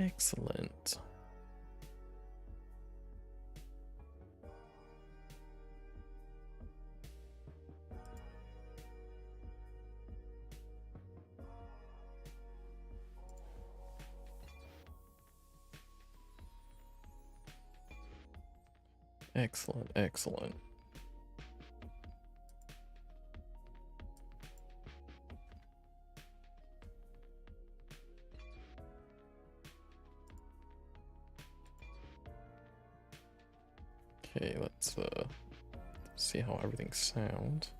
Excellent. Excellent, excellent. Okay, let's see how everything sounds.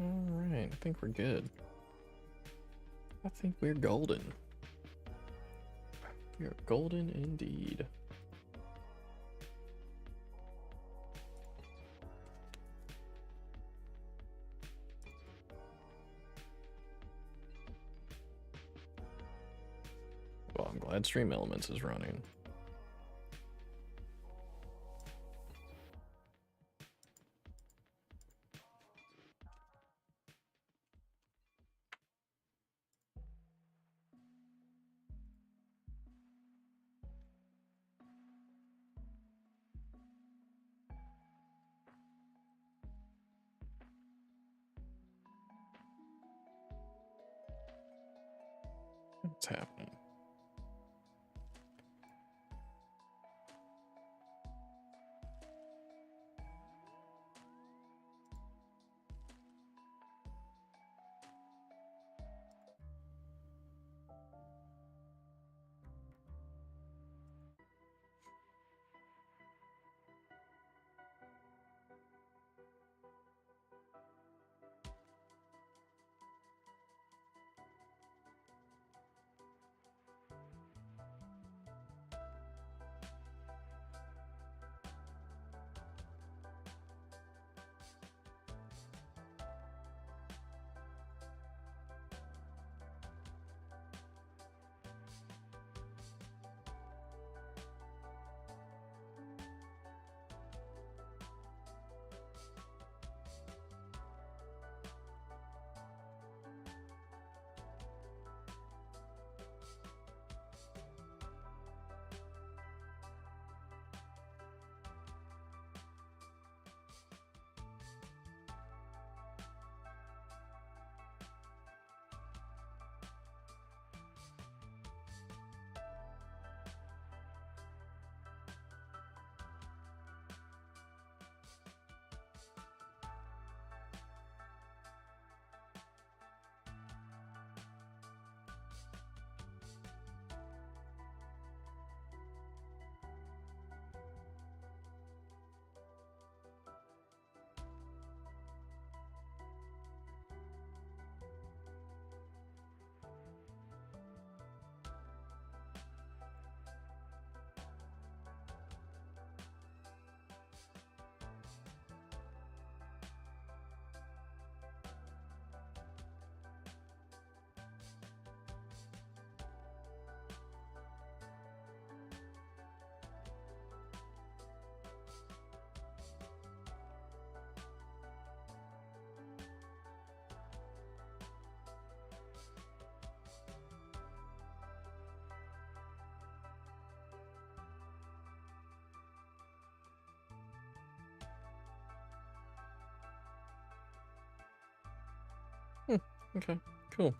Alright, I think we're good. I think we're golden. We are golden indeed. Well, I'm glad Stream Elements is running. What's happening? Okay, cool.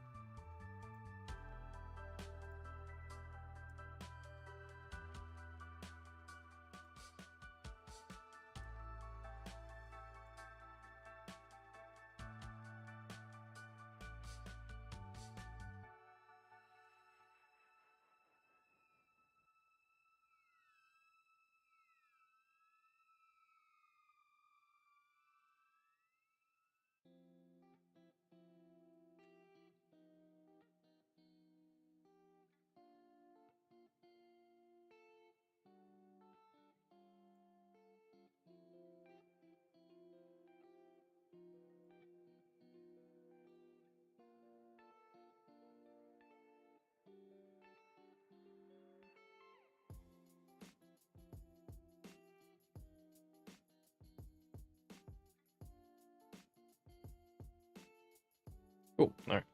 Cool. All right.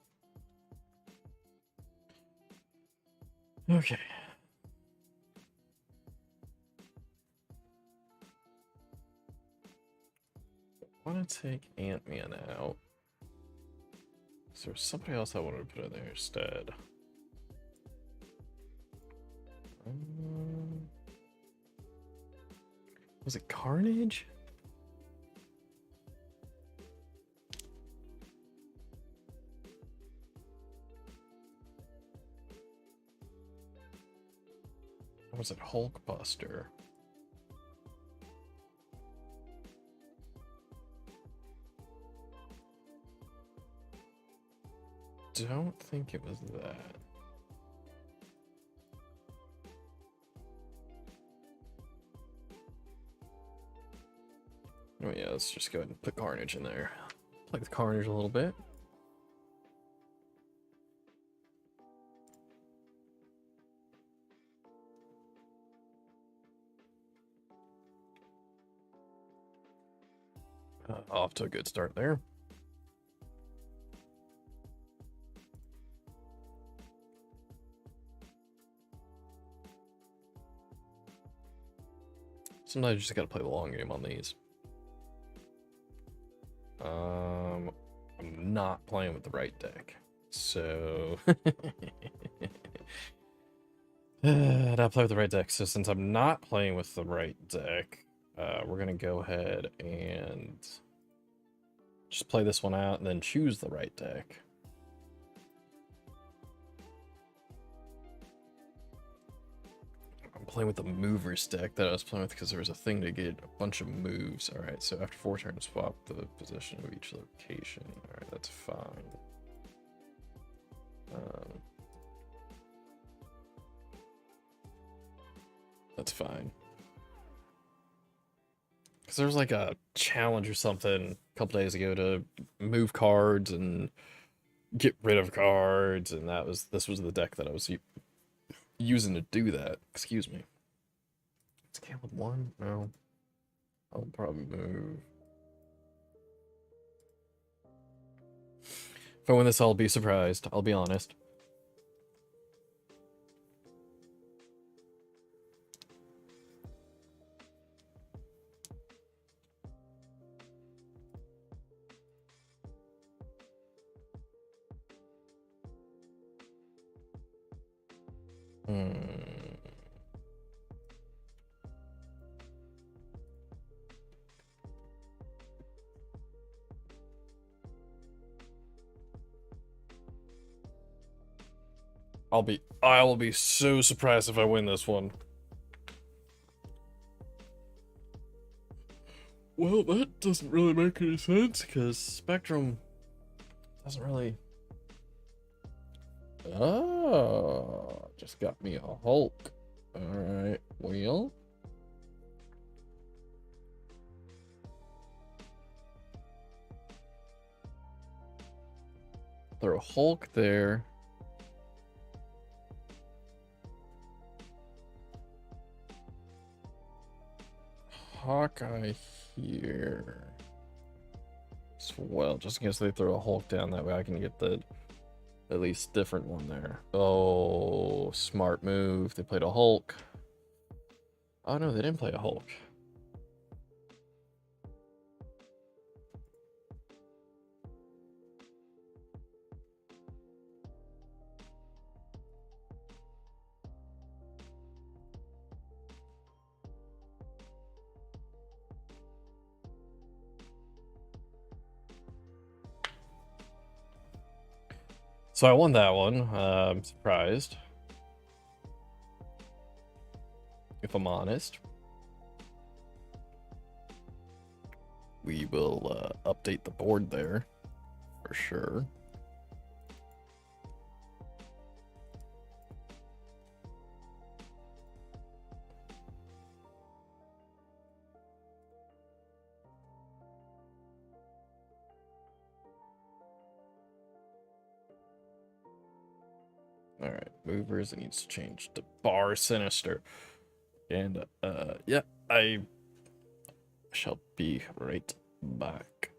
Okay. I want to take Ant-Man out. Is there somebody else I wanted to put in there instead? Was it Carnage? Or was it Hulkbuster? Don't think it was that. Oh yeah, let's just go ahead and put Carnage in there. Play with Carnage a little bit. Off to a good start there. Sometimes you just gotta play the long game on these. I'm not playing with the right deck, so not play with the right deck. So since I'm not playing with the right deck, we're gonna go ahead and just play this one out and then choose the right deck. I'm playing with the movers deck that I was playing with because there was a thing to get a bunch of moves. All right, so after 4 turns, swap the position of each location. All right, that's fine. That's fine. Because there was like a challenge or something a couple days ago to move cards and get rid of cards, and this was the deck that I was using to do that. Excuse me. It's Caleb 1? No. I'll probably move. If I win this, I'll be surprised. I'll be honest. I will be so surprised if I win this one. Well, that doesn't really make any sense, because Spectrum doesn't really... Oh, just got me a Hulk. Alright, well... Throw a Hulk there. Hawkeye here. Well, just in case they throw a Hulk down, that way I can get the at least different one there. Oh, smart move. They played a Hulk. Oh no, they didn't play a Hulk. So I won that one. I'm surprised, if I'm honest. We will update the board there, for sure. Alright, movers, it needs to change to Bar Sinister. And, yeah, I shall be right back.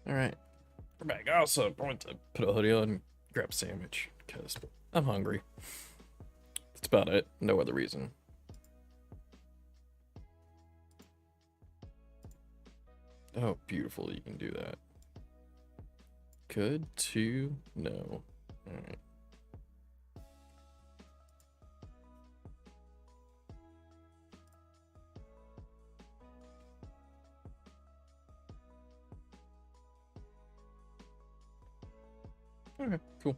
Alright, we're back. I also want to put a hoodie on and grab a sandwich, because I'm hungry. That's about it. No other reason. Oh, beautiful. You can do that. Could to no. Alright. Okay, cool.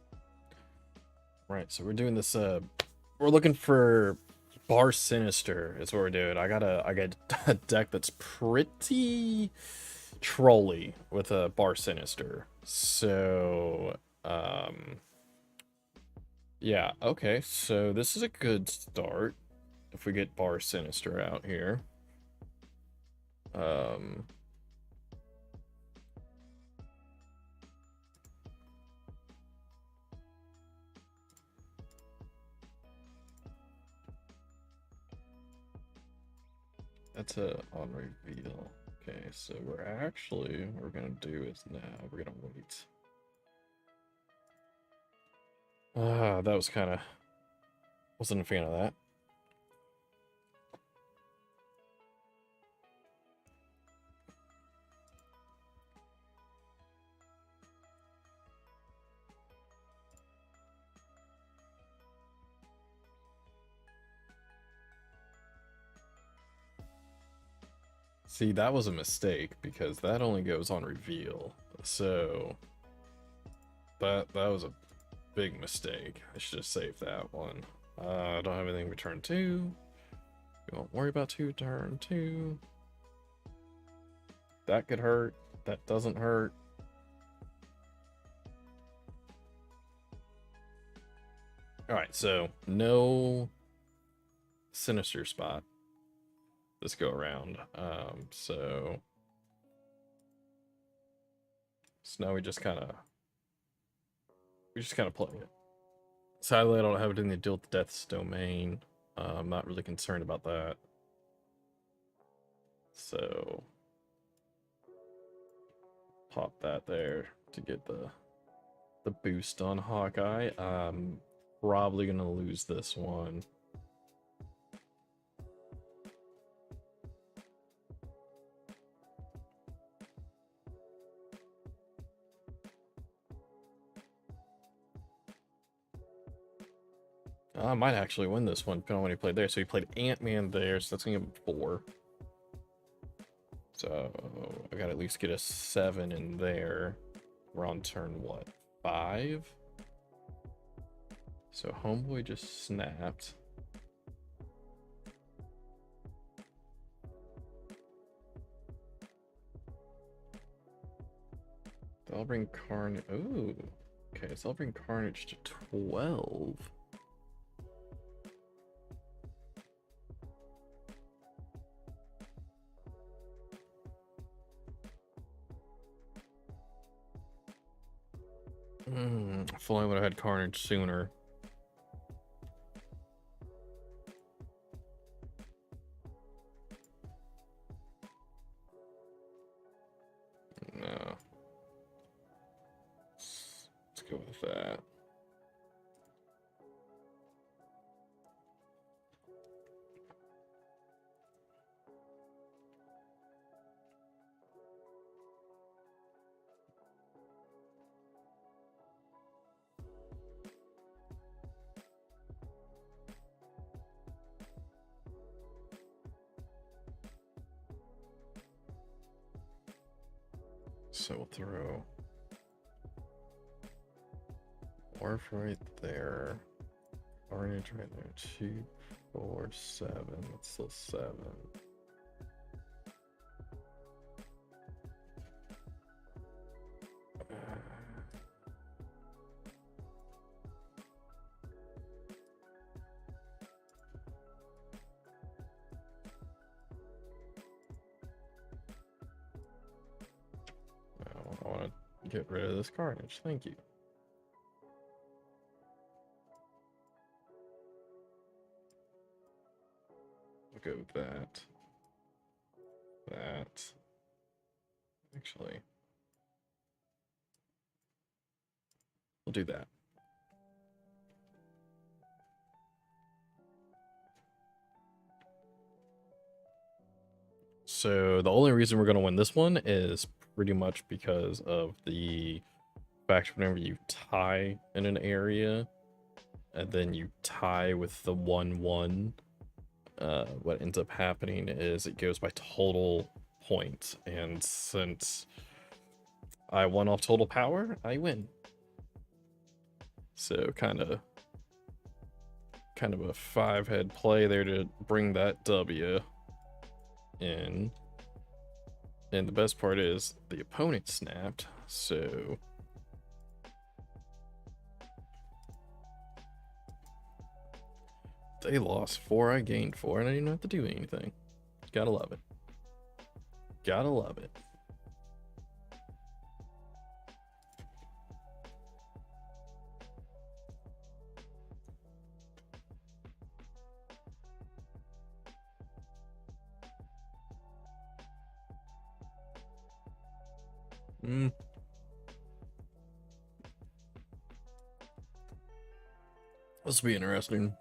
Right, so we're doing this, we're looking for Bar Sinister is what we're doing. I got a deck that's pretty trolly with a Bar Sinister. So, yeah, okay, so this is a good start if we get Bar Sinister out here. That's a on reveal. Okay, so we're gonna do is now we're gonna wait. Ah, that was kind of wasn't a fan of that. See, that was a mistake because that only goes on reveal. So that was a big mistake. I should have saved that one. I don't have anything to turn 2. We won't worry about turn 2. That could hurt. That doesn't hurt. Alright, so no Sinister spot this go around. So now we just kind of play it. Sadly, I don't have anything to deal with the Death's Domain. I'm not really concerned about that. So pop that there to get the boost on Hawkeye. I'm probably gonna lose this one. I might actually win this one, depending on when he played there. So he played Ant-Man there, so that's gonna give him 4. So I gotta at least get a 7 in there. We're on turn, what, 5? So Homeboy just snapped. That'll bring Carnage. Ooh. Okay, so I'll bring Carnage to 12. If only I would have had Carnage sooner. No. Let's go with that. So we'll throw Orf right there. Carnage right there. 2, 4, 7. That's still 7. I want to get rid of this Carnage. Thank you. We'll go with that. That. Actually. We'll do that. So the only reason we're going to win this one is pretty much because of the fact whenever you tie in an area and then you tie with the 1-1, what ends up happening is it goes by total points, and since I won off total power, I win. So kind of a 5-head play there to bring that W in. And the best part is the opponent snapped, so they lost 4, I gained 4, and I didn't have to do anything. Gotta love it. Gotta love it. This will be interesting.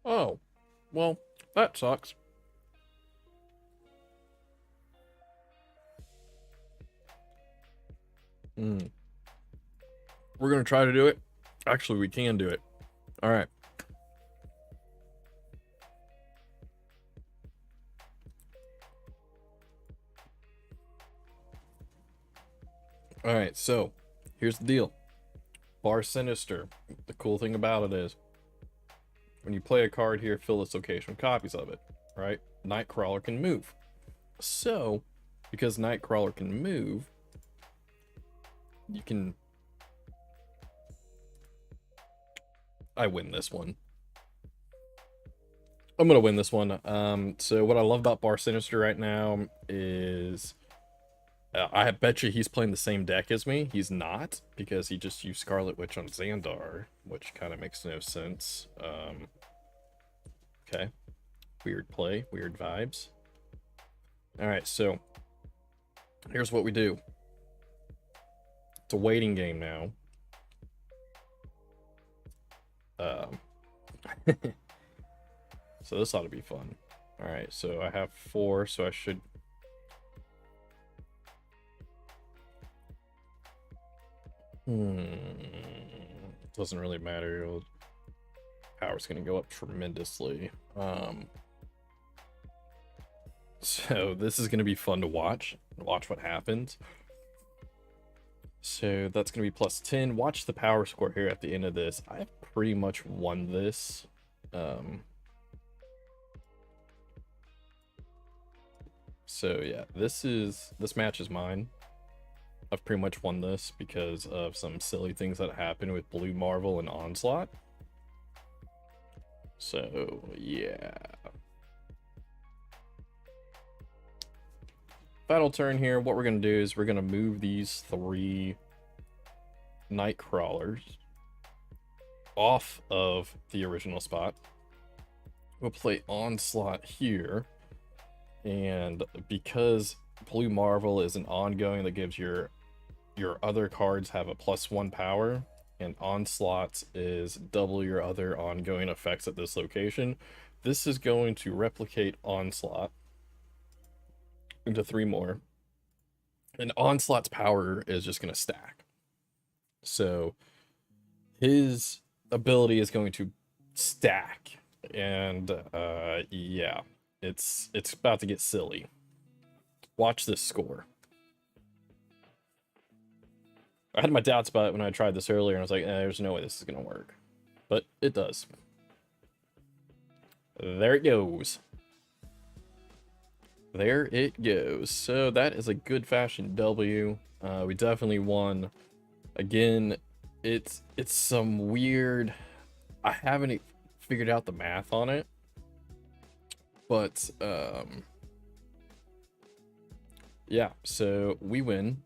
Oh, well, that sucks. We're gonna try to do it. Actually, we can do it. All right. All right, so here's the deal. Bar Sinister. The cool thing about it is when you play a card here, fill this location with copies of it, right? Nightcrawler can move. So, because Nightcrawler can move, you can... I win this one. I'm gonna win this one. So what I love about Bar Sinister right now is... I bet you he's playing the same deck as me. He's not, because he just used Scarlet Witch on Xandar, which kind of makes no sense. Okay. Weird play, weird vibes. Alright, so here's what we do. It's a waiting game now. So this ought to be fun. Alright, so I have 4, so I should... Doesn't really matter. Power's gonna go up tremendously. So this is gonna be fun to watch. Watch what happens. So that's gonna be plus 10. Watch the power score here at the end of this. I've pretty much won this. So yeah, this match is mine. I've pretty much won this because of some silly things that happened with Blue Marvel and Onslaught. So, yeah. Final turn here. What we're going to do is we're going to move these 3 Nightcrawlers off of the original spot. We'll play Onslaught here. And because Blue Marvel is an ongoing that gives your other cards have a +1 power, and Onslaught is double your other ongoing effects at this location. This is going to replicate Onslaught into 3 more. And Onslaught's power is just going to stack. So his ability is going to stack. And yeah, it's about to get silly. Watch this score. I had my doubts about it when I tried this earlier, and I was like, there's no way this is going to work. But it does. There it goes. There it goes. So that is a good fashion W. We definitely won. Again, it's some weird... I haven't figured out the math on it. But yeah, so we win.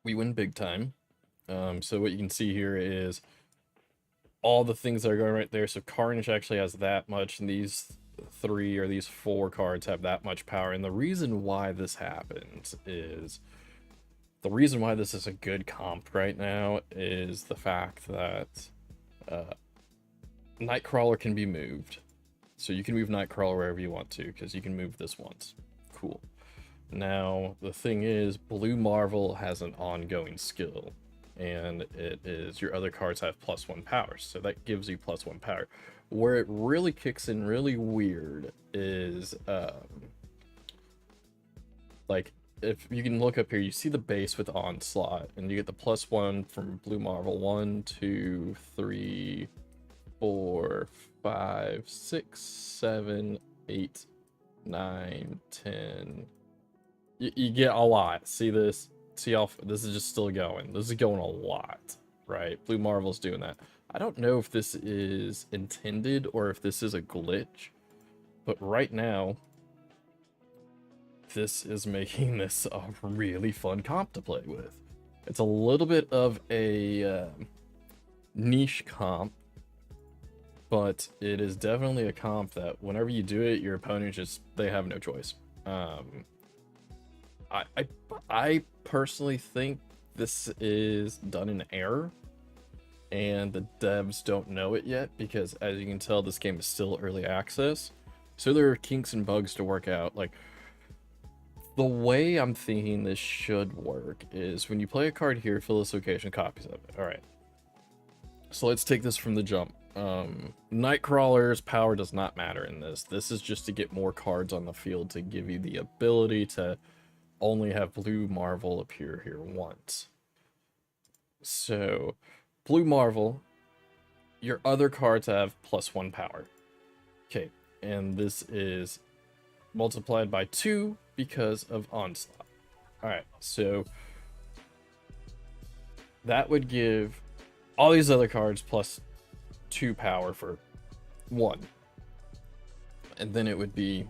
We win big time. So what you can see here is all the things that are going right there. So Carnage actually has that much, and these 3 or these 4 cards have that much power. And the reason why this happens is, the reason why this is a good comp right now is the fact that Nightcrawler can be moved. So you can move Nightcrawler wherever you want to, because you can move this once. Cool. Now, the thing is, Blue Marvel has an ongoing skill, and it is your other cards have +1 power, so that gives you +1 power. Where it really kicks in really weird is, like, if you can look up here, you see the base with Onslaught, and you get the +1 from Blue Marvel. 1, 2, 3, 4, 5, 6, 7, 8, 9, 10. You get a lot. See this? See how this is just still going. This is going a lot, right? Blue Marvel's doing that. I don't know if this is intended or if this is a glitch, but right now, this is making this a really fun comp to play with. It's a little bit of a niche comp, but it is definitely a comp that whenever you do it, your opponent they have no choice. I personally think this is done in error, and the devs don't know it yet, because as you can tell, this game is still early access, so there are kinks and bugs to work out. Like, the way I'm thinking this should work is when you play a card here, fill this location, copies of it. All right, so let's take this from the jump. Nightcrawler's power does not matter in this. This is just to get more cards on the field to give you the ability to only have Blue Marvel appear here once. So, Blue Marvel, your other cards have +1 power. Okay, and this is multiplied by 2 because of Onslaught. Alright, so that would give all these other cards +2 power for 1. And then it would be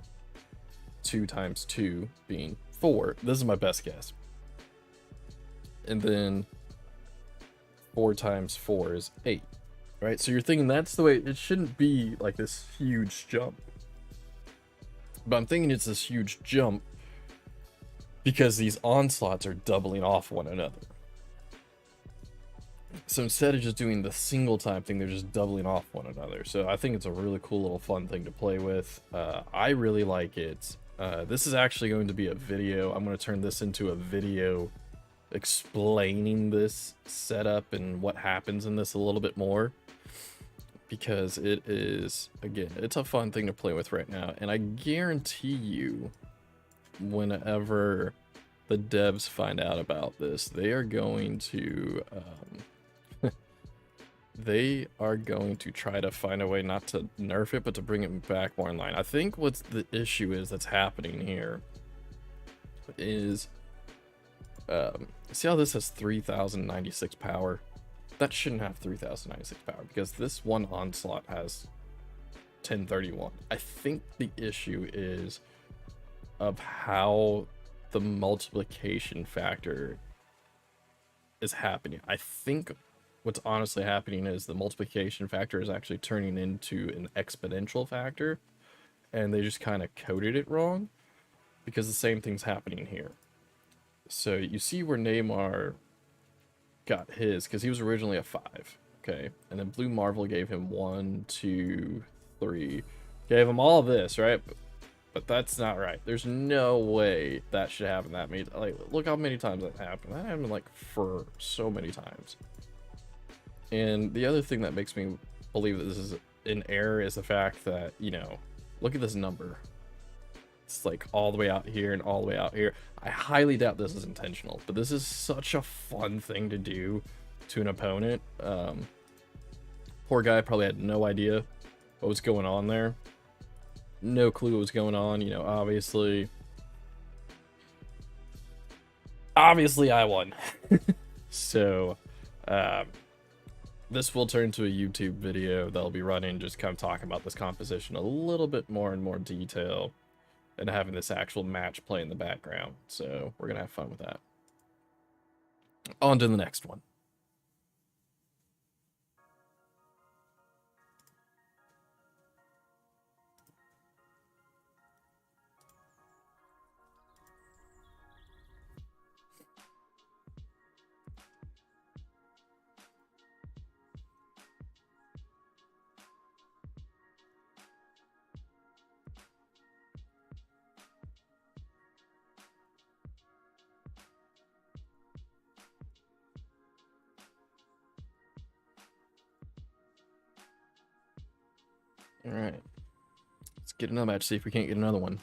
2 times 2 being 4. This is my best guess. And then 4 times 4 is 8. Right? So you're thinking that's the way it shouldn't be, like this huge jump. But I'm thinking it's this huge jump because these onslaughts are doubling off one another. So instead of just doing the single time thing, they're just doubling off one another. So I think it's a really cool little fun thing to play with. I really like it. This is actually going to be a video. I'm going to turn this into a video explaining this setup and what happens in this a little bit more, because it is, again, it's a fun thing to play with right now. And I guarantee you, whenever the devs find out about this, they are going to they are going to try to find a way not to nerf it, but to bring it back more in line. I think what's the issue is that's happening here is, see how this has 3096 power? That shouldn't have 3096 power, because this one onslaught has 1031. I think the issue is of how the multiplication factor is happening. I think what's honestly happening is the multiplication factor is actually turning into an exponential factor, and they just kind of coded it wrong, because the same thing's happening here. So you see where Neymar got his, because he was originally a 5, okay? And then Blue Marvel gave him 1, 2, 3, gave him all this, right? But that's not right. There's no way that should happen that many. Like, look how many times that happened. That happened like for so many times. And the other thing that makes me believe that this is an error is the fact that, you know, look at this number. It's like all the way out here and all the way out here. I highly doubt this is intentional, but this is such a fun thing to do to an opponent. Poor guy probably had no idea what was going on there. No clue what was going on, you know, obviously I won. So, this will turn to a YouTube video that'll be running, just kind of talking about this composition a little bit more in more detail, and having this actual match play in the background. So we're gonna have fun with that. On to the next one. All right, let's get another match. See if we can't get another one.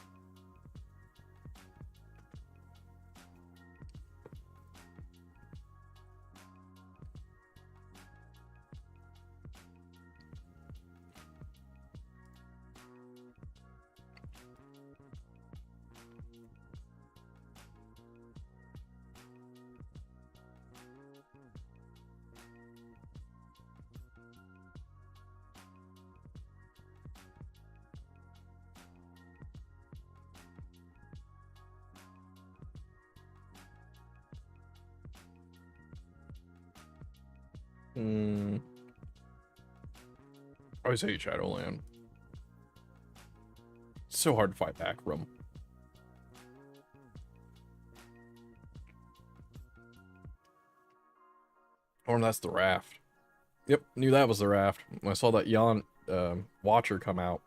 I always hate Shadowland. It's so hard to fight back from. Or that's the raft. Yep, knew that was the raft. When I saw that yawn watcher come out,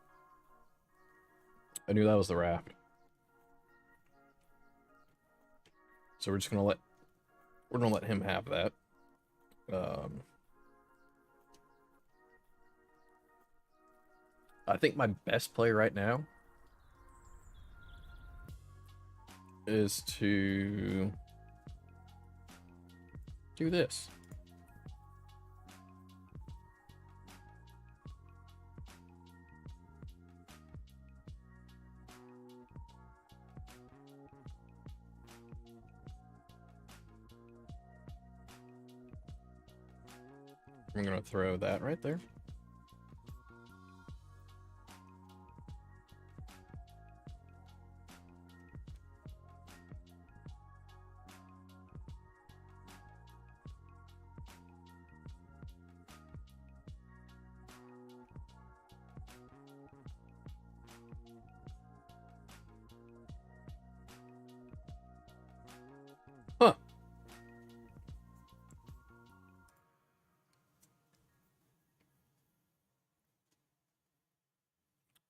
I knew that was the raft. So we're gonna let him have that. I think my best play right now is to do this. I'm gonna throw that right there. Huh.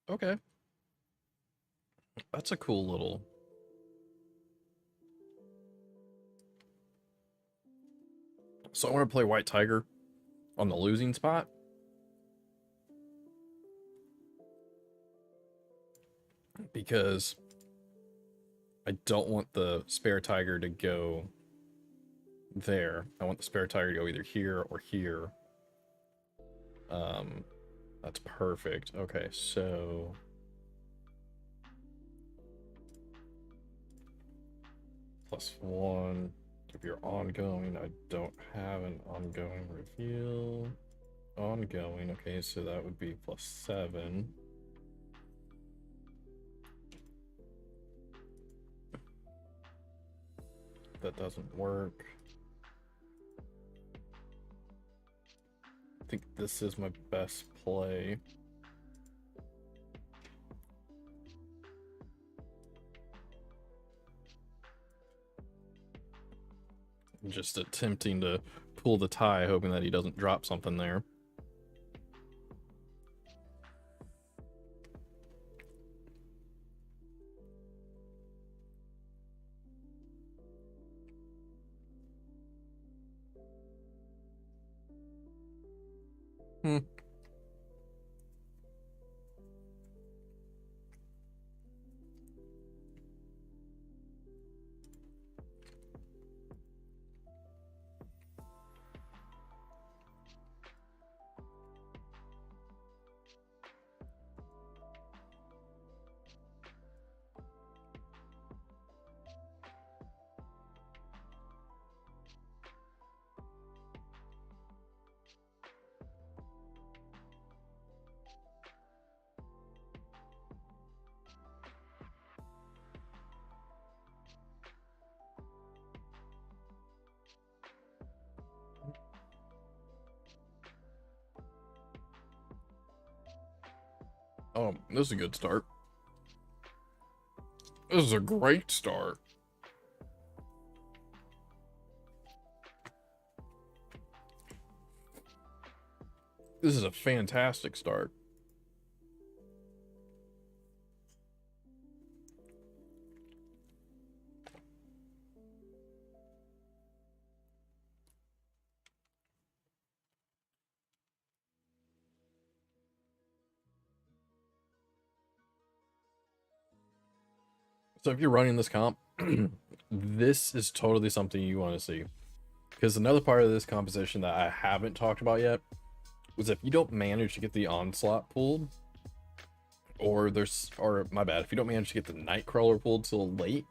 Okay. That's a cool little... So I want to play White Tiger on the losing spot. Because I don't want the spare tiger to go there. I want the spare tiger to go either here or here. That's perfect. Okay, so... +1. If you're ongoing, I don't have an ongoing reveal. Ongoing, okay, so that would be +7. That doesn't work. I think this is my best play. I'm just attempting to pull the tie, hoping that he doesn't drop something there. This is a good start. This is a great start. This is a fantastic start. So if you're running this comp, this is totally something you want to see. Because another part of this composition that I haven't talked about yet was if you don't manage to get the onslaught pulled, or my bad, if you don't manage to get the Nightcrawler pulled till late,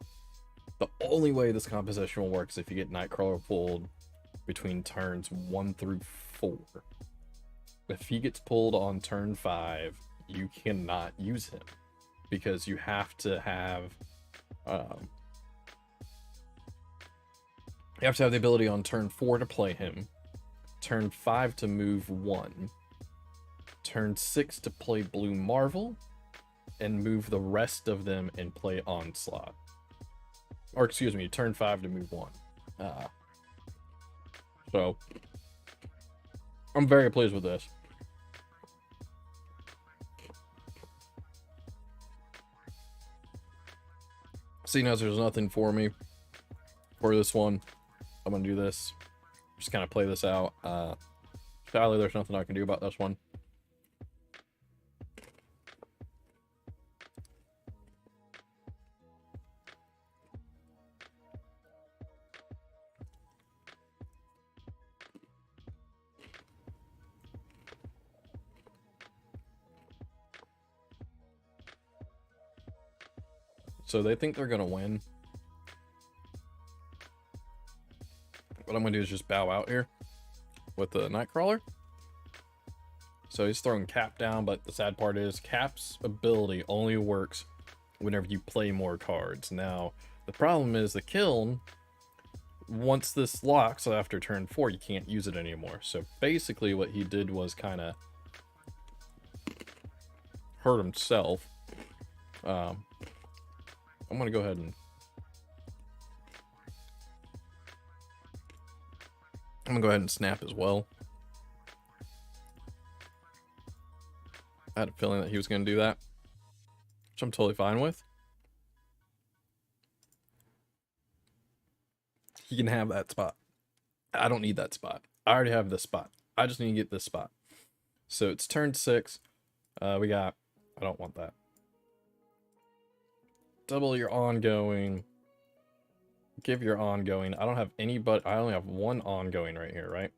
the only way this composition will work is if you get Nightcrawler pulled between turns 1 through 4. If he gets pulled on turn 5, you cannot use him because you have to have the ability on turn 4 to play him, turn 5 to move 1, turn 6 to play Blue Marvel, and move the rest of them and play Onslaught. Or excuse me, turn 5 to move 1. So, I'm very pleased with this. Seeing as there's nothing for me for this one, I'm gonna do this. Just kind of play this out. Sadly, there's nothing I can do about this one. So they think they're gonna win. What I'm gonna do is just bow out here with the Nightcrawler. So he's throwing Cap down, but the sad part is Cap's ability only works whenever you play more cards. Now, the problem is the Kiln, once this locks after turn 4, you can't use it anymore. So basically what he did was kind of hurt himself. I'm gonna go ahead and snap as well. I had a feeling that he was gonna do that, which I'm totally fine with. He can have that spot. I don't need that spot. I already have this spot. I just need to get this spot. So it's turn 6. We got, I don't want that. Double your ongoing. Give your ongoing. I don't have any, but I only have one ongoing right here, right?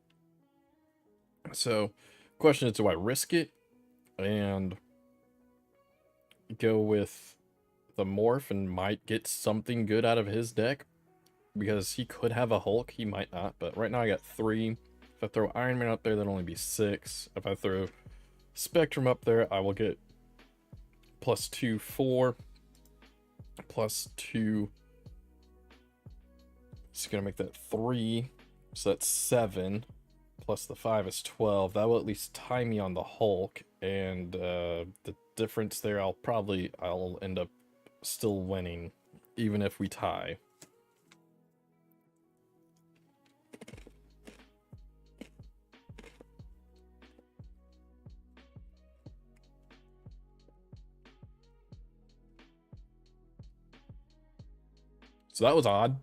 So, question is, do I risk it and go with the morph and might get something good out of his deck? Because he could have a Hulk, he might not, but right now I got 3. If I throw Iron Man up there, that'll only be 6. If I throw Spectrum up there, I will get +2, 4. +2. It's gonna make that 3. So that's 7. Plus the 5 is 12. That will at least tie me on the Hulk. And the difference there, I'll end up still winning, even if we tie. So that was odd.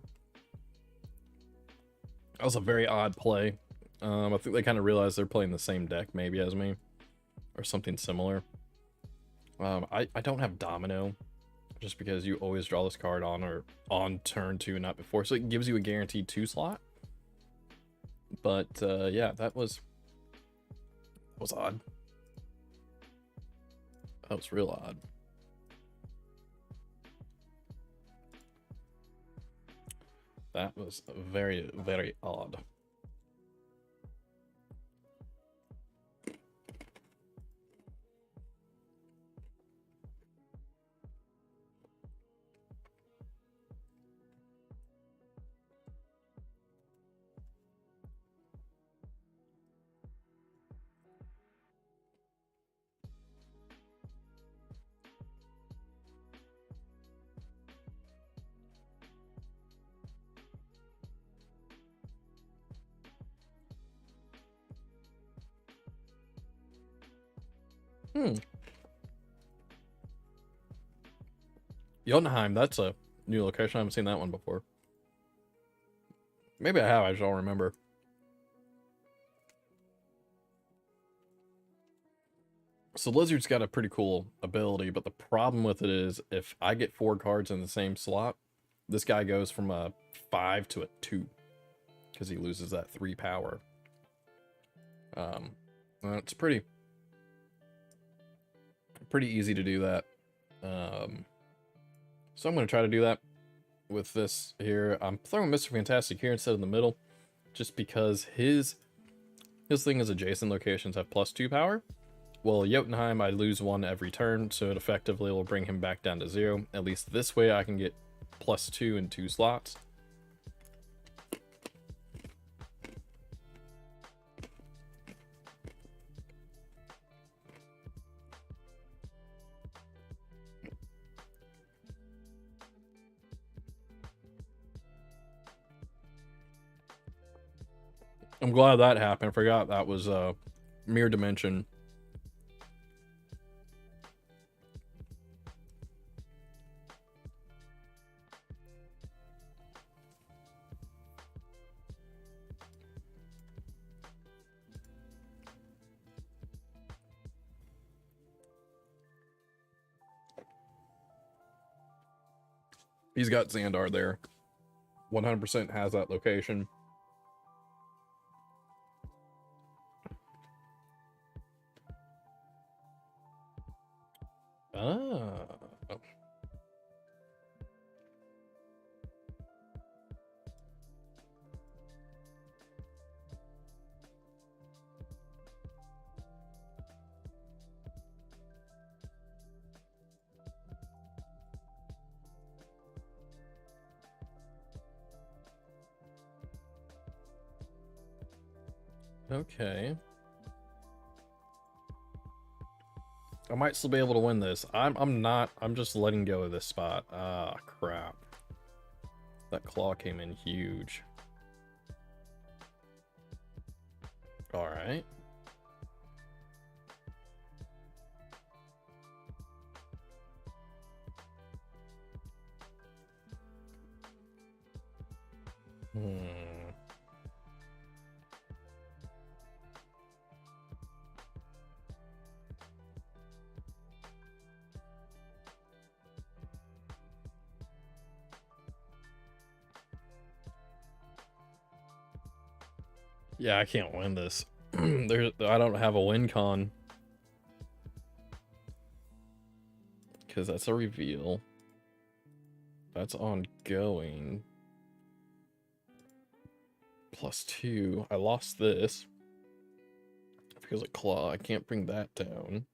That was a very odd play. I think they kind of realized they're playing the same deck maybe as me, or something similar. I don't have Domino, just because you always draw this card on turn 2, not before, so it gives you a guaranteed 2 slot. But yeah, that was odd. That was real odd. That was very, very odd. Hmm. Jotunheim, that's a new location. I haven't seen that one before. Maybe I have, I just don't remember. So Lizard's got a pretty cool ability, but the problem with it is if I get 4 cards in the same slot, this guy goes from a 5 to a 2 because he loses that 3 power. It's pretty easy to do that. So I'm going to try to do that with this here. I'm throwing Mr. Fantastic here instead of the middle, just because his thing is adjacent locations have +2 power. Well, Jotunheim, I lose 1 every turn, so it effectively will bring him back down to 0. At least this way I can get +2 in 2 slots. I'm glad that happened. I forgot that was Mirror Dimension. He's got Xandar there. 100% has that location. Ah. Okay. I might still be able to win this. I'm not. I'm just letting go of this spot. Ah, crap. That claw came in huge. All right. Yeah, I can't win this. I don't have a win con. Because that's a reveal. That's ongoing. +2. I lost this. Because of claw, I can't bring that down.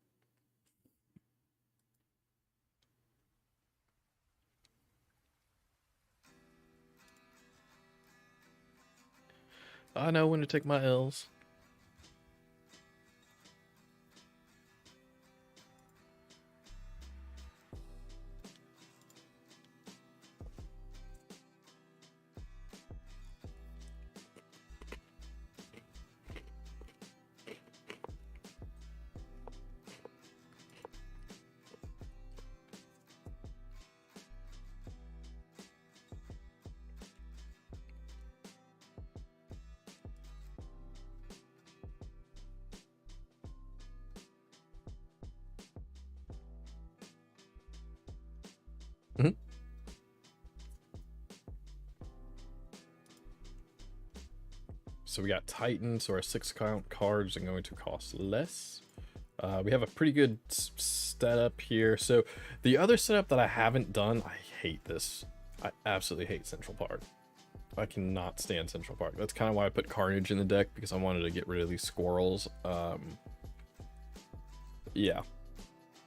I know when to take my L's. So we got Titan, so our 6 count cards are going to cost less. We have a pretty good setup here. So the other setup that I haven't done, I hate this. I absolutely hate Central Park. I cannot stand Central Park. That's kind of why I put Carnage in the deck, because I wanted to get rid of these squirrels. Yeah.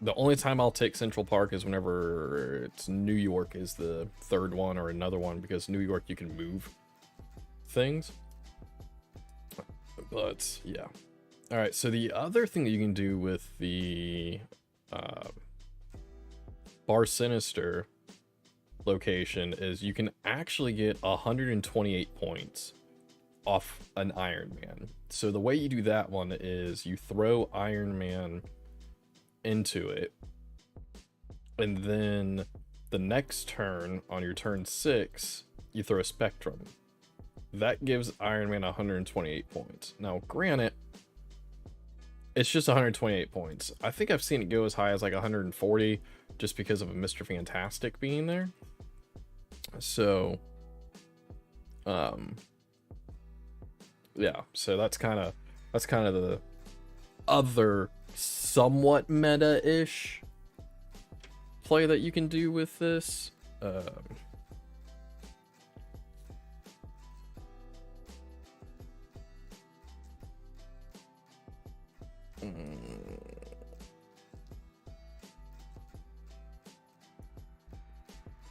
The only time I'll take Central Park is whenever it's New York is the 3rd one or another one, because New York you can move things. But yeah. All right, so the other thing that you can do with the Bar Sinister location is you can actually get 128 points off an Iron Man. So the way you do that one is you throw Iron Man into it. And then the next turn, on your turn 6, you throw a Spectrum. That gives Iron Man 128 points. Now, granted, it's just 128 points. I think I've seen it go as high as like 140 just because of a Mr. Fantastic being there. So, yeah, so that's kind of the other somewhat meta-ish play that you can do with this.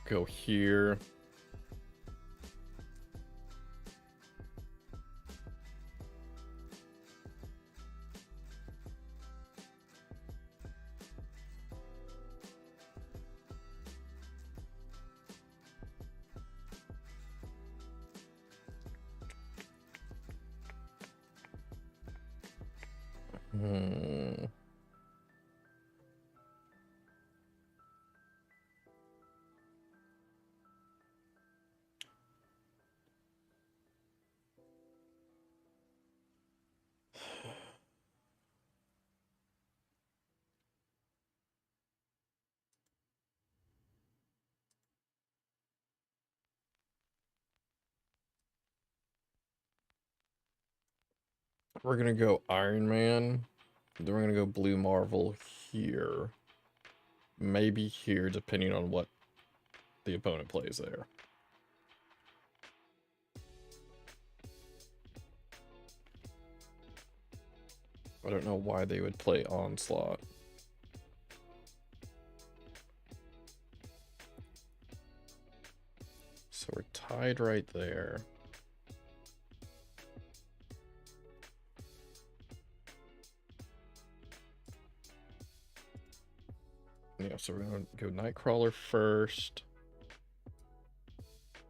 Go here. We're gonna go Iron Man. Then we're gonna go Blue Marvel here. Maybe here, depending on what the opponent plays there. I don't know why they would play Onslaught. So we're tied right there. Yeah, so we're gonna go Nightcrawler first.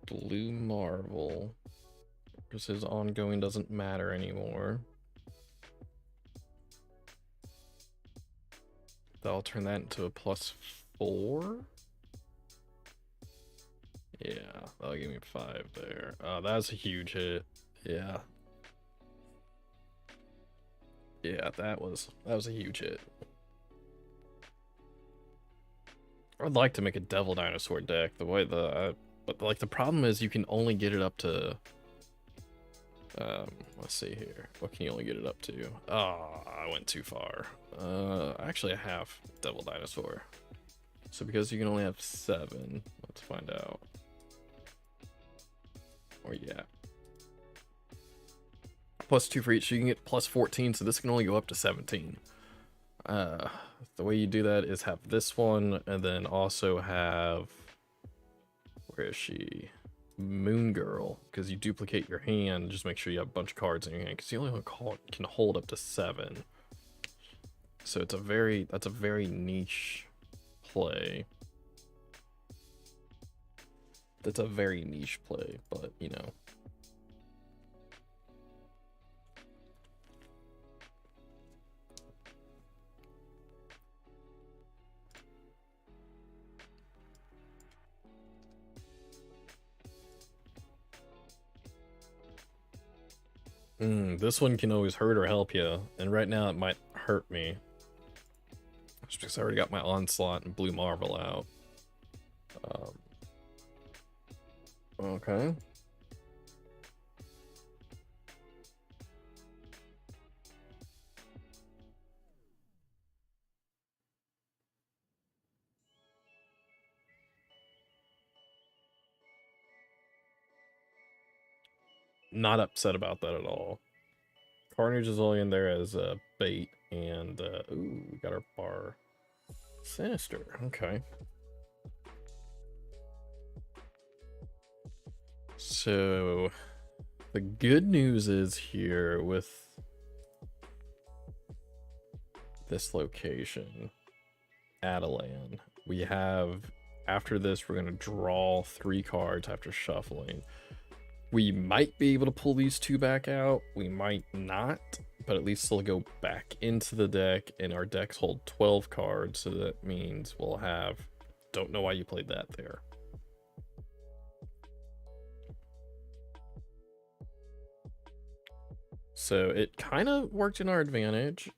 Blue Marvel. Because his ongoing doesn't matter anymore. That'll turn that into a +4. Yeah, that'll give me 5 there. Oh, that's a huge hit. Yeah. Yeah, that was a huge hit. I'd like to make a Devil Dinosaur deck. But like the problem is you can only get it up to. Let's see here. What can you only get it up to? Oh, I went too far. Actually, I have Devil Dinosaur. So because you can only have 7, let's find out. Or yeah. +2 for each, so you can get +14, so this can only go up to 17. The way you do that is have this one, and then also have, where is she? Moon Girl, because you duplicate your hand, just make sure you have a bunch of cards in your hand, because you only can hold up to 7. So that's a very niche play. That's a very niche play, but you know. This one can always hurt or help you, and right now it might hurt me. Just because I already got my Onslaught and Blue Marvel out. Okay. Not upset about that at all. Carnage is only in there as a bait, and ooh, we got our bar. Sinister, okay. So the good news is here with this location, Adelan, we have, after this, we're gonna draw 3 cards after shuffling. We might be able to pull these two back out. We might not, but at least they'll go back into the deck, and our decks hold 12 cards, so that means we'll have... Don't know why you played that there. So it kind of worked in our advantage.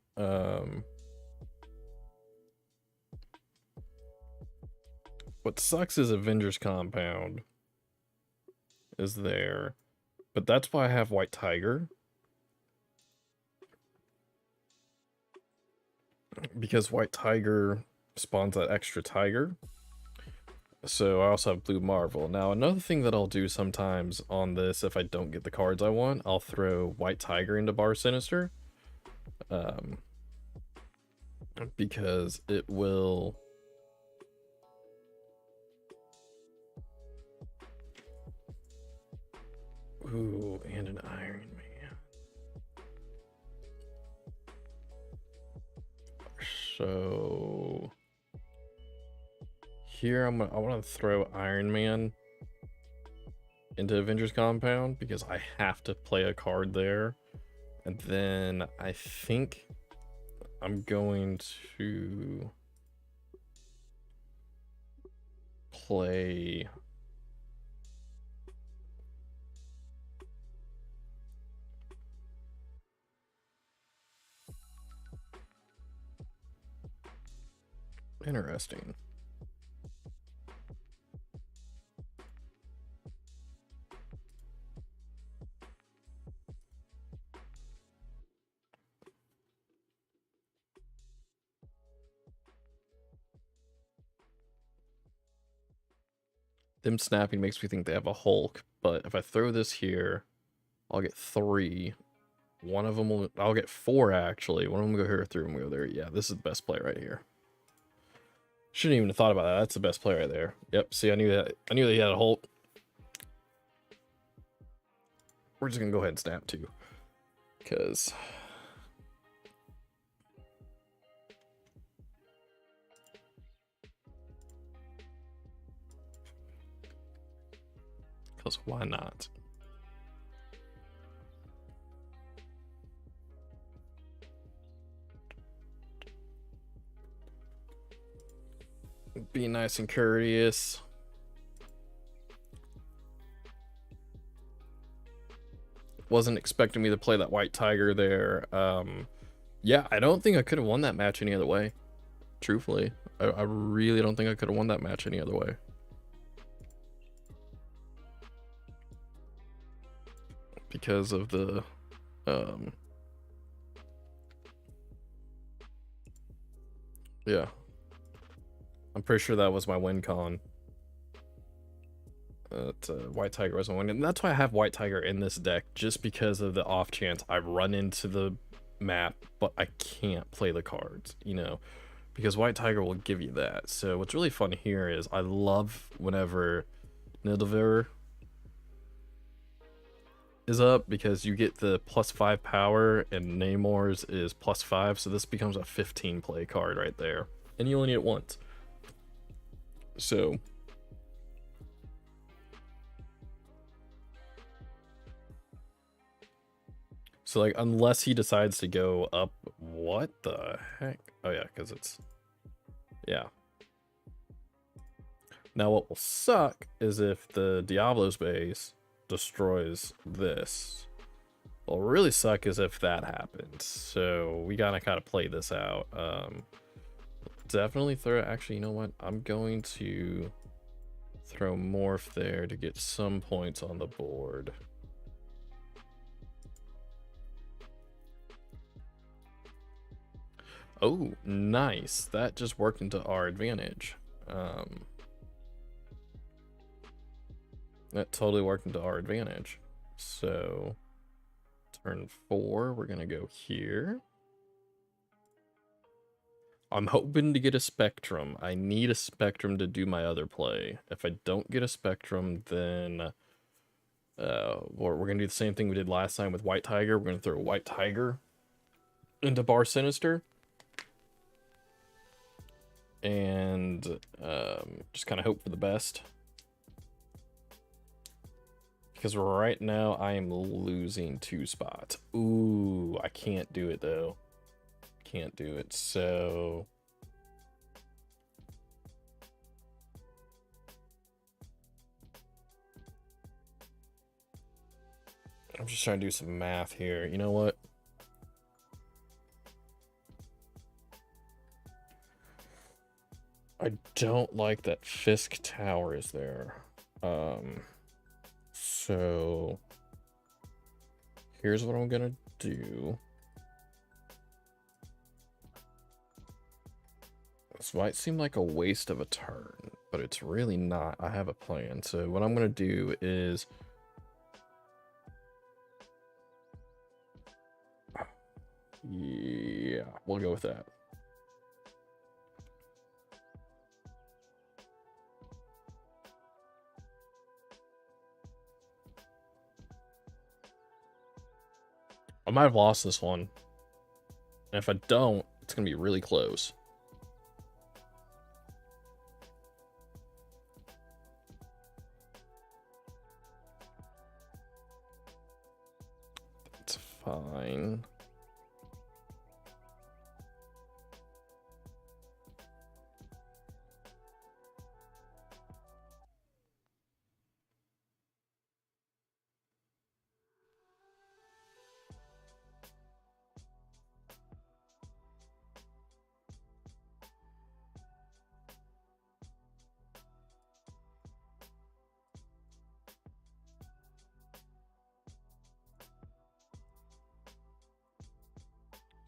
What sucks is Avengers Compound is there, but that's why I have White Tiger. Because White Tiger spawns that extra tiger. So I also have Blue Marvel. Now, another thing that I'll do sometimes on this, if I don't get the cards I want, I'll throw White Tiger into Bar Sinister. Because it will... Ooh, and an Iron Man. So... Here, I want to throw Iron Man into Avengers Compound because I have to play a card there. And then I think I'm going to play... Interesting. Them snapping makes me think they have a Hulk, but if I throw this here, I'll get 3. One of them will... I'll get 4, actually. One of them will go here, 3 of them will go there. Yeah, this is the best play right here. Shouldn't even have thought about that. That's the best play right there. Yep, see, I knew that. I knew that he had a Hulk. We're just going to go ahead and snap, too. Because... why not? Be nice and courteous. Wasn't expecting me to play that White Tiger there. Yeah, I don't think I could have won that match any other way. Truthfully, I really don't think I could have won that match any other way. Because of the yeah, I'm pretty sure that was my win con. White Tiger wasn't winning, and that's why I have White Tiger in this deck, just because of the off chance I run into the map but I can't play the cards, you know, because White Tiger will give you that. So what's really fun here is I love whenever Nidavellir is up, because you get the +5 power and Namor's is +5, so this becomes a 15 play card right there, and you only need it once. So like, unless he decides to go up... What the heck? Oh yeah, because it's... Yeah. Now what will suck is if the Diablo's base destroys this. What'll really suck is if that happens. So we gotta kind of play this out. Definitely throw... Actually, you know what? I'm going to throw Morph there to get some points on the board. Oh, nice. That just worked into our advantage. That totally worked into our advantage. So, turn 4, we're going to go here. I'm hoping to get a Spectrum. I need a Spectrum to do my other play. If I don't get a Spectrum, then we're going to do the same thing we did last time with White Tiger. We're going to throw White Tiger into Bar Sinister. And just kind of hope for the best. Because right now I am losing 2 spots. Ooh, I can't do it though. Can't do it. So I'm just trying to do some math here. You know what? I don't like that Fisk Tower is there. So here's what I'm gonna do. This might seem like a waste of a turn, but it's really not. I have a plan. So what I'm gonna do is yeah, we'll go with that. I might have lost this one. And if I don't, it's going to be really close. It's fine.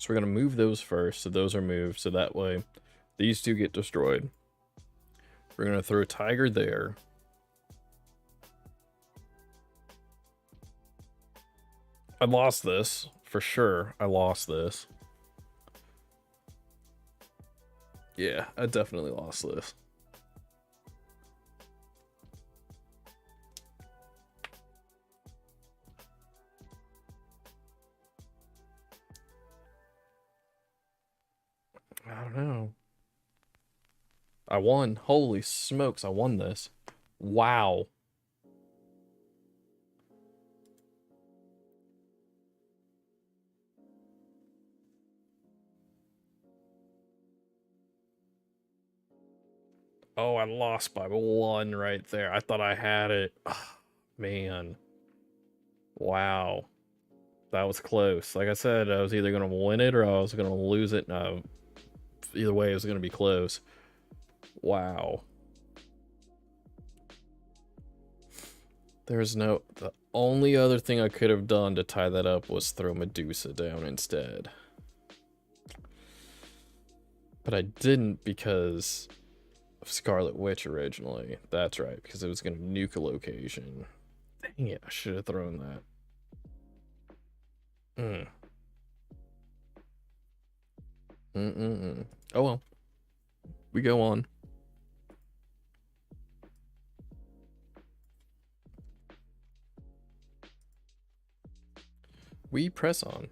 So we're going to move those first. So those are moved. So that way these two get destroyed. We're going to throw a tiger there. I lost this. For sure, I lost this. Yeah, I definitely lost this. I don't know. I won. Holy smokes, I won this. Wow. Oh, I lost by 1 right there. I thought I had it. Oh, man. Wow. That was close. Like I said, I was either going to win it or I was going to lose it. No, either way, it was going to be close. Wow. There's no... The only other thing I could have done to tie that up was throw Medusa down instead. But I didn't because of Scarlet Witch originally. That's right, because it was going to nuke a location. Dang it, I should have thrown that. Oh well. We go on. We press on.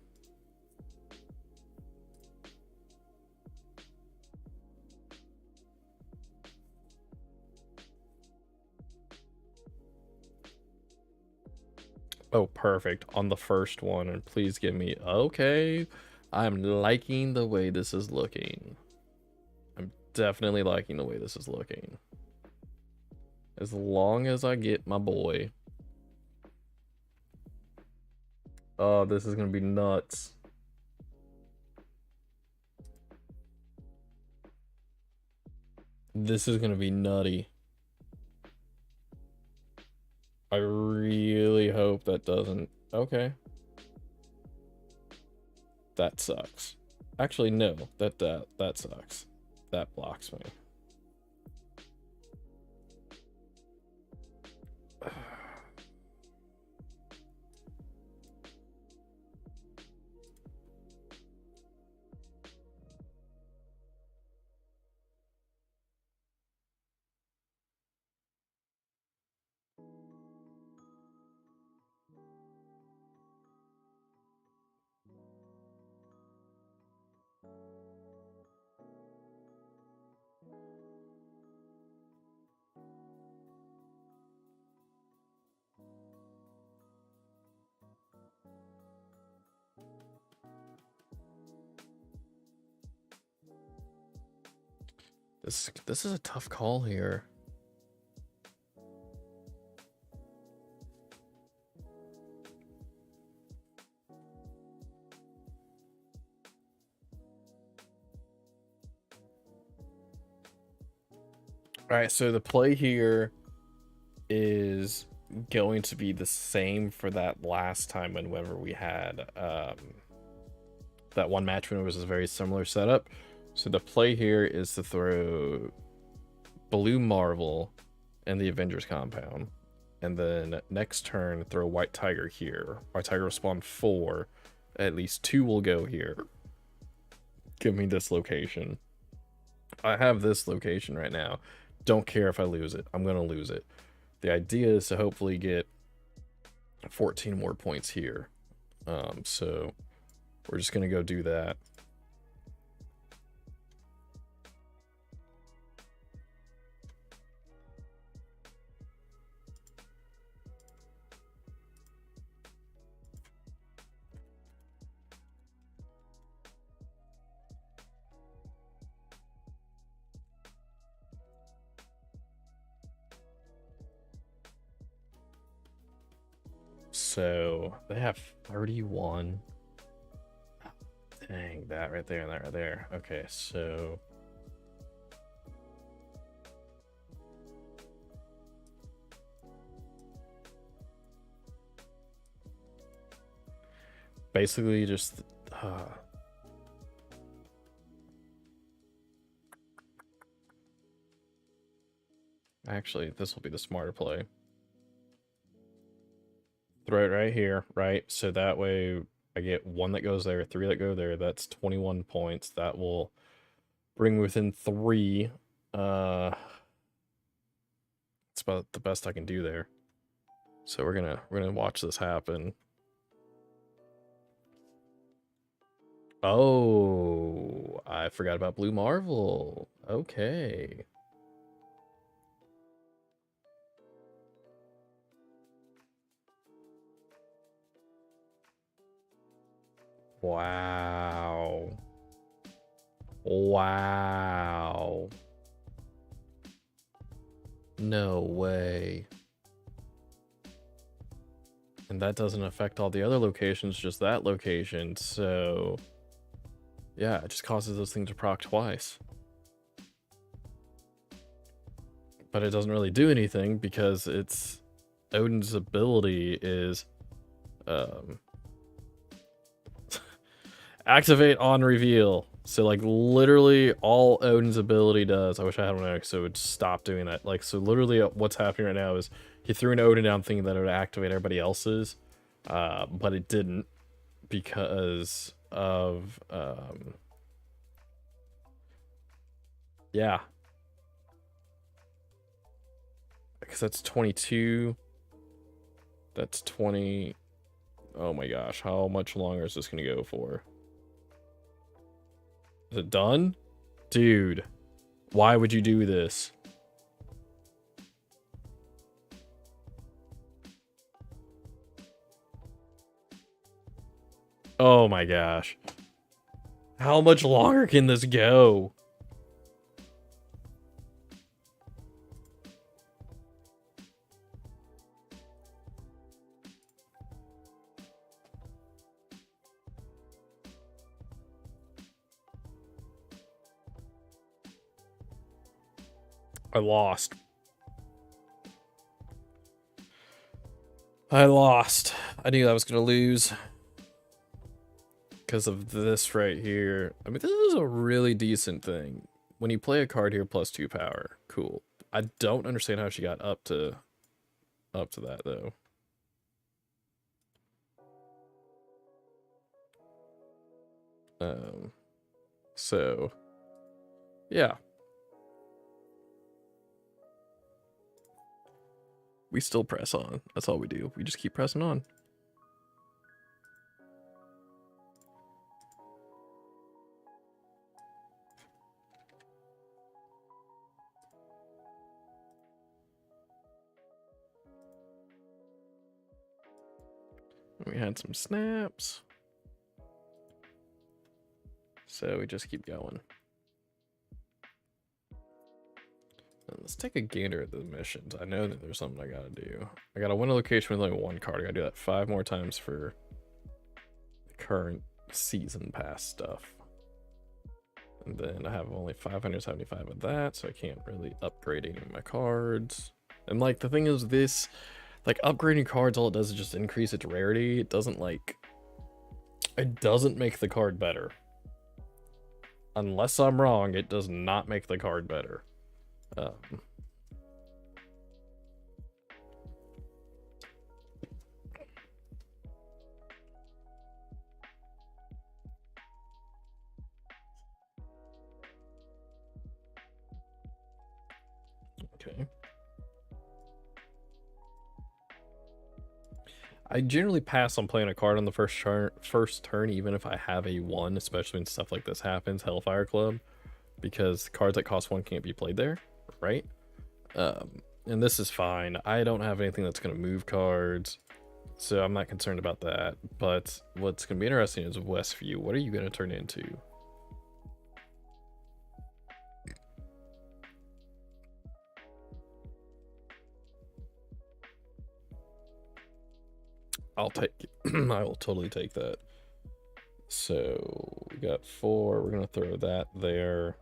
Oh, perfect. On the first one, and please give me... Okay. I'm liking the way this is looking. I'm definitely liking the way this is looking. As long as I get my boy. Oh, this is gonna be nuts. This is gonna be nutty. I really hope that doesn't... Okay. That sucks. Actually, no. That sucks. That blocks me. This is a tough call here. All right, so the play here is going to be the same for that last time whenever we had that one match when it was a very similar setup. So the play here is to throw Blue Marvel and the Avengers compound. And then next turn, throw White Tiger here. White Tiger will spawn 4. At least 2 will go here. Give me this location. I have this location right now. Don't care if I lose it. I'm going to lose it. The idea is to hopefully get 14 more points here. So we're just going to go do that. So they have 31. Dang, that right there and that right there. Okay, so basically just actually, this will be the smarter play. Throw it right here, right? So that way I get 1 that goes there, 3 that go there. That's 21 points. That will bring within 3. It's about the best I can do there. So we're gonna watch this happen. Oh, I forgot about Blue Marvel. Okay. Wow. Wow. No way. And that doesn't affect all the other locations, just that location. So yeah, it just causes those things to proc twice. But it doesn't really do anything because it's Odin's ability is activate on reveal. So like literally all Odin's ability does, I wish I had one so it would stop doing that. Like, so literally what's happening right now is he threw an Odin down thinking that it would activate everybody else's, but it didn't because of yeah, because that's 22, that's 20. Oh my gosh, how much longer is this gonna go for? Is it done? Dude, why would you do this? Oh my gosh. How much longer can this go? I lost. I lost. I knew I was gonna lose. Because of this right here. I mean, this is a really decent thing. When you play a card here plus 2 power, cool. I don't understand how she got up to that though. So yeah. We still press on. That's all we do. We just keep pressing on. We had some snaps. So we just keep going. Let's take a gander at the missions. I know that there's something I gotta do. I gotta win a location with only one card. I gotta do that 5 more times for the current season pass stuff. And then I have only 575 of that, so I can't really upgrade any of my cards. And like the thing is this, like upgrading cards, all it does is just increase its rarity. It doesn't make the card better. Unless I'm wrong, it does not make the card better. Okay. I generally pass on playing a card on the first turn, even if I have a 1, especially when stuff like this happens, Hellfire Club, because cards that cost 1 can't be played there, right? And this is fine. I don't have anything that's going to move cards, so I'm not concerned about that. But what's going to be interesting is Westview. What are you going to turn into? I'll take it. I will totally take that. So we got 4. We're gonna throw that there.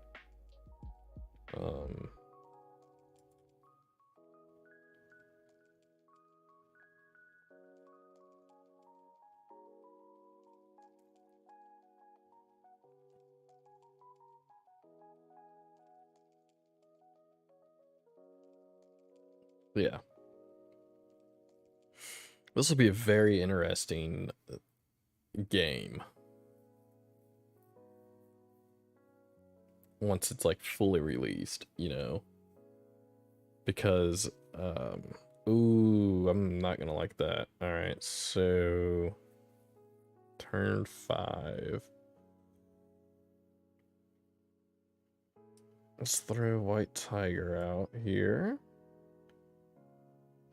Yeah. This will be a very interesting game. Once it's like fully released, you know. Because ooh, I'm not gonna like that. Alright, so turn 5. Let's throw White Tiger out here.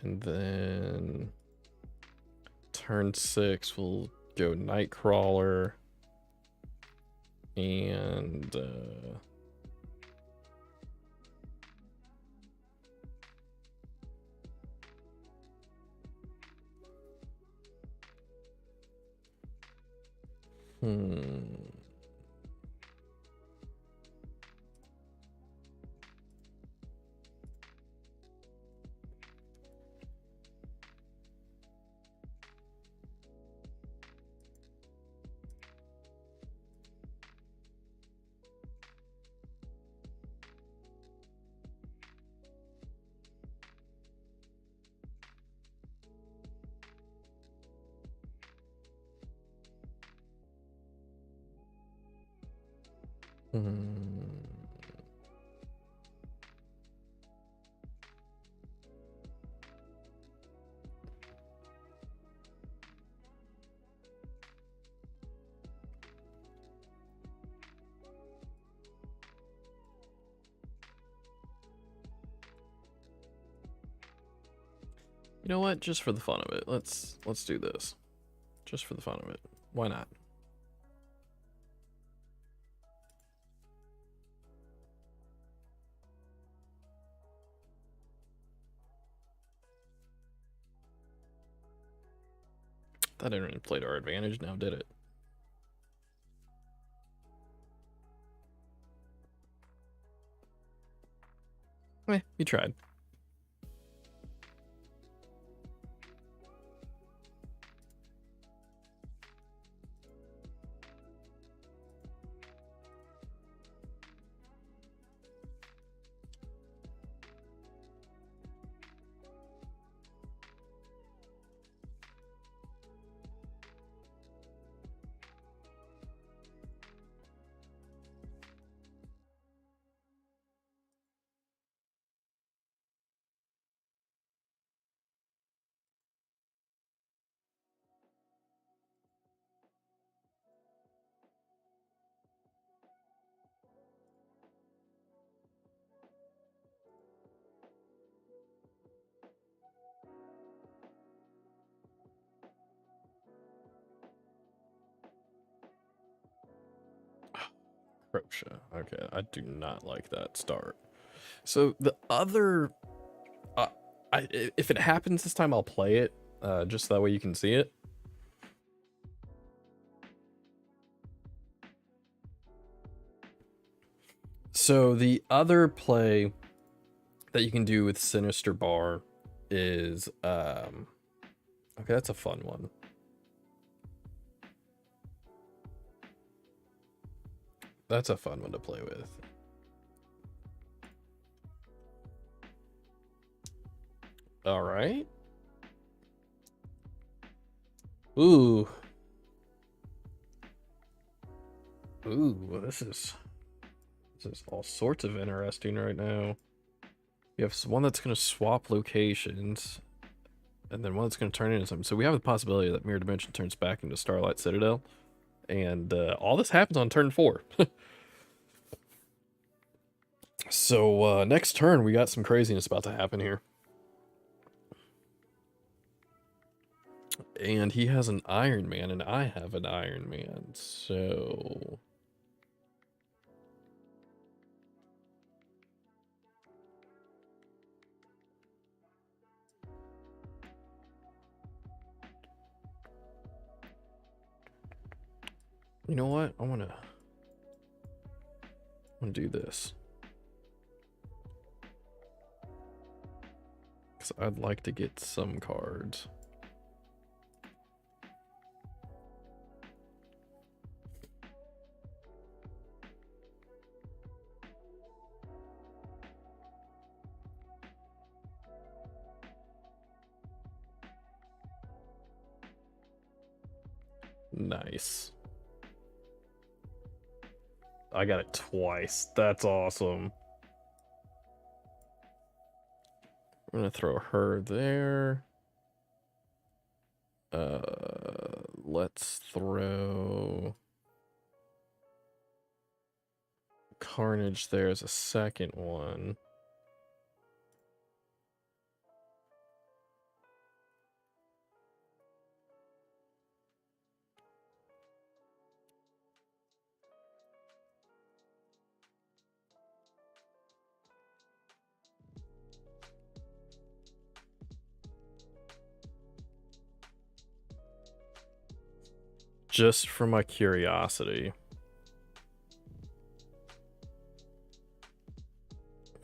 And then turn 6, we'll go Nightcrawler and you know what? Just for the fun of it, let's do this. Just for the fun of it. Why not? That didn't really play to our advantage now, did it? You tried. Crochet. Okay, I do not like that start. So the other, uh, if it happens this time, I'll play it, just that way you can see it. So the other play that you can do with Sinister Bar is, okay, that's a fun one. That's a fun one to play with. All right. Ooh. Ooh, this is all sorts of interesting right now. You have one that's going to swap locations, and then one that's going to turn into something. So we have the possibility that Mirror Dimension turns back into Starlight Citadel, and all this happens on turn 4. So next turn, we got some craziness about to happen here. And he has an Iron Man, and I have an Iron Man, so... You know what? I wanna do this. Because I'd like to get some cards. Nice. I got it twice. That's awesome. I'm gonna throw her there. Let's throw Carnage there as a second one. Just for my curiosity.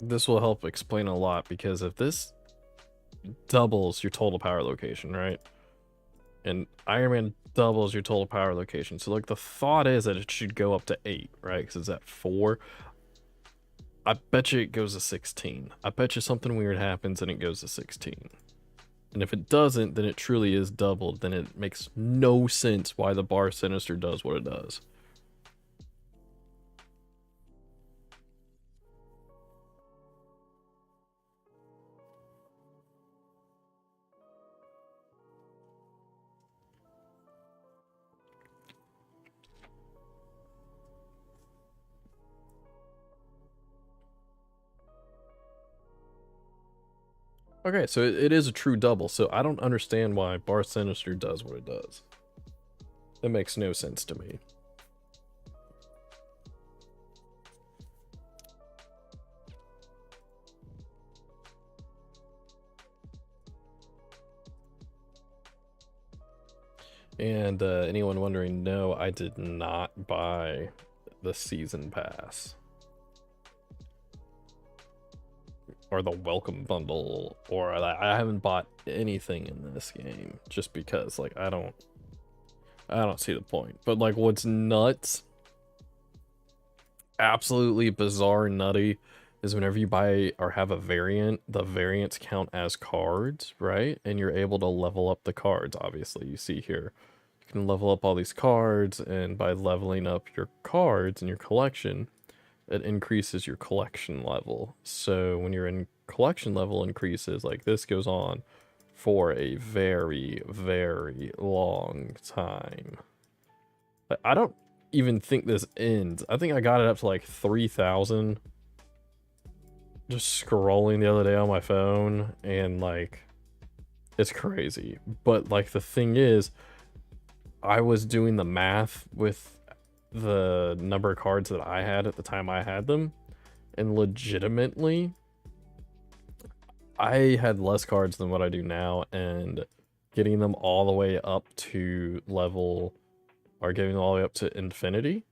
This will help explain a lot, because if this doubles your total power location, right? And Iron Man doubles your total power location. So like the thought is that it should go up to 8, right? Because it's at 4. I bet you it goes to 16. I bet you something weird happens and it goes to 16. And if it doesn't, then it truly is doubled. Then it makes no sense why the Bar Sinister does what it does. Okay, so it is a true double, so I don't understand why Bar Sinister does what it does. That makes no sense to me. And anyone wondering, no, I did not buy the season pass. Or the welcome bundle, or I haven't bought anything in this game just because, like, I don't see the point. But like, what's nuts, absolutely bizarre and nutty, is whenever you buy or have a variant, the variants count as cards, right? And you're able to level up the cards. Obviously, you see here, you can level up all these cards, and by leveling up your cards in your collection, it increases your collection level. So when your collection level increases, like, this goes on for a very, very long time. Like, I don't even think this ends. I think I got it up to like 3,000 just scrolling the other day on my phone, and like, it's crazy. But like, the thing is, I was doing the math with the number of cards that I had at the time I had them, and legitimately, I had less cards than what I do now, and getting them all the way up to level, or getting them all the way up to infinity,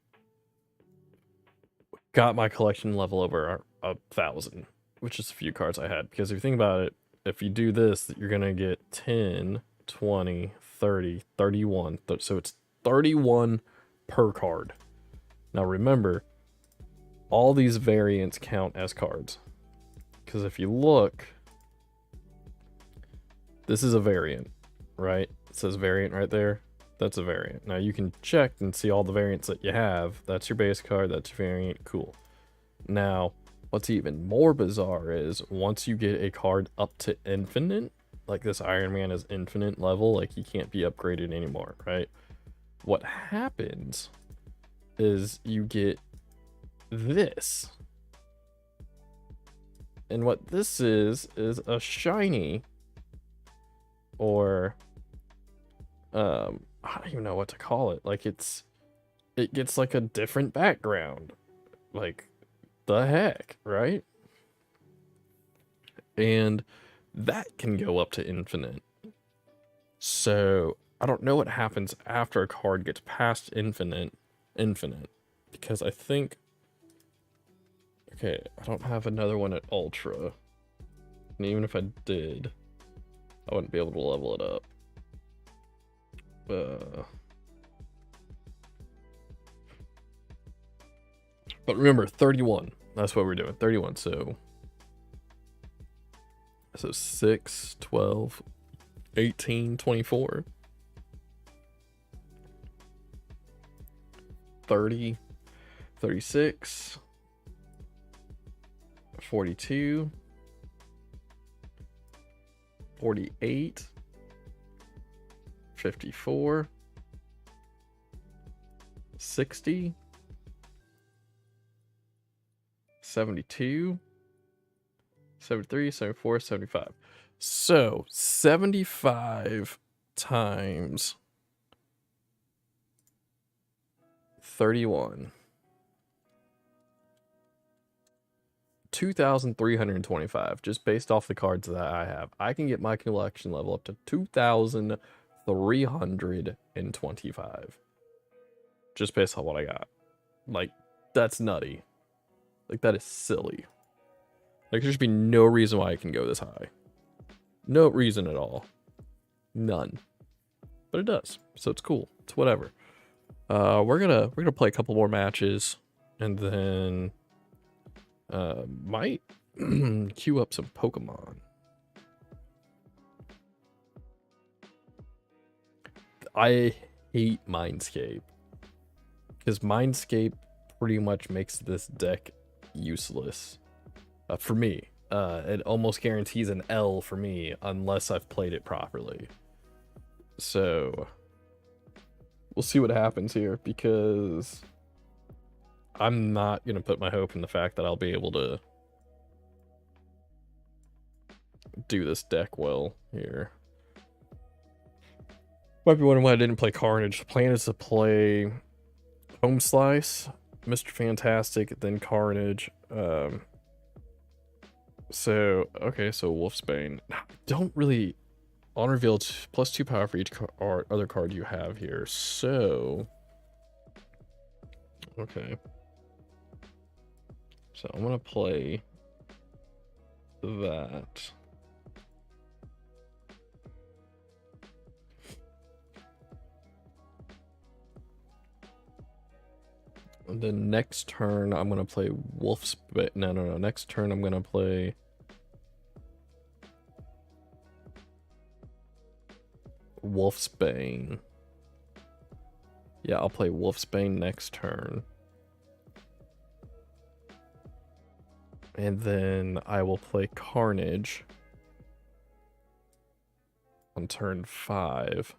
got my collection level over 1,000, which is a few cards I had. Because if you think about it, if you do this, you're gonna get 10, 20, 30, 31. So it's 31 per card. Now remember, all these variants count as cards. Because if you look, this is a variant, right? It says variant right there. That's a variant. Now you can check and see all the variants that you have. That's your base card, that's your variant, cool. Now, what's even more bizarre is once you get a card up to infinite, like this Iron Man is infinite level, like he can't be upgraded anymore, right? What happens is you get this. And what this is a shiny, or I don't even know what to call it. Like it gets like a different background. Like the heck, right? And that can go up to infinite. So I don't know what happens after a card gets past infinite, because I think, okay, I don't have another one at ultra, and even if I did, I wouldn't be able to level it up. But remember, 31. That's what we're doing. 31. So 6, 12, 18, 24, 30, 36, 42, 48, 54, 60, 72, 73, 74, 75. So 75 times 31. 2,325, just based off the cards that I have. I can get my collection level up to 2,325. Just based on what I got. Like, that's nutty. Like, that is silly. Like, there should be no reason why I can go this high. No reason at all. None. But it does. So it's cool. It's whatever. We're gonna play a couple more matches, and then might queue up some Pokemon. I hate Mindscape, because Mindscape pretty much makes this deck useless for me. It almost guarantees an L for me unless I've played it properly. So we'll see what happens here, because I'm not going to put my hope in the fact that I'll be able to do this deck well here. Might be wondering why I didn't play Carnage. The plan is to play Home Slice, Mr. Fantastic, then Carnage. So, okay, so Wolfsbane. Don't really... On reveal, +2 power for each other card you have here. So... Okay. So I'm gonna play that. And then next turn I'm gonna play Wolfsbane. No. Next turn I'm gonna play Wolfsbane. Yeah, I'll play Wolfsbane next turn. And then I will play Carnage on turn 5.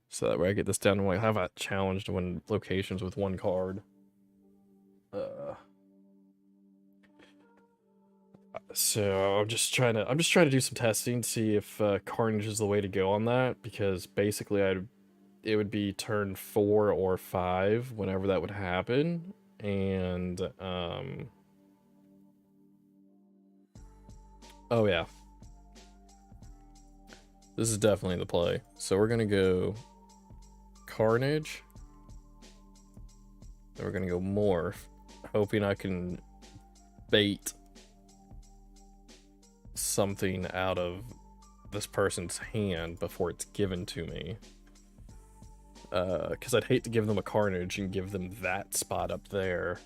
So that way I get this down, and I have a challenge to win locations with one card. So I'm just trying to do some testing to see if Carnage is the way to go on that, because basically it would be turn 4 or 5 whenever that would happen, and oh yeah, this is definitely the play. So we're gonna go Carnage, then we're gonna go Morph, hoping I can bait something out of this person's hand before it's given to me. Because I'd hate to give them a Carnage and give them that spot up there.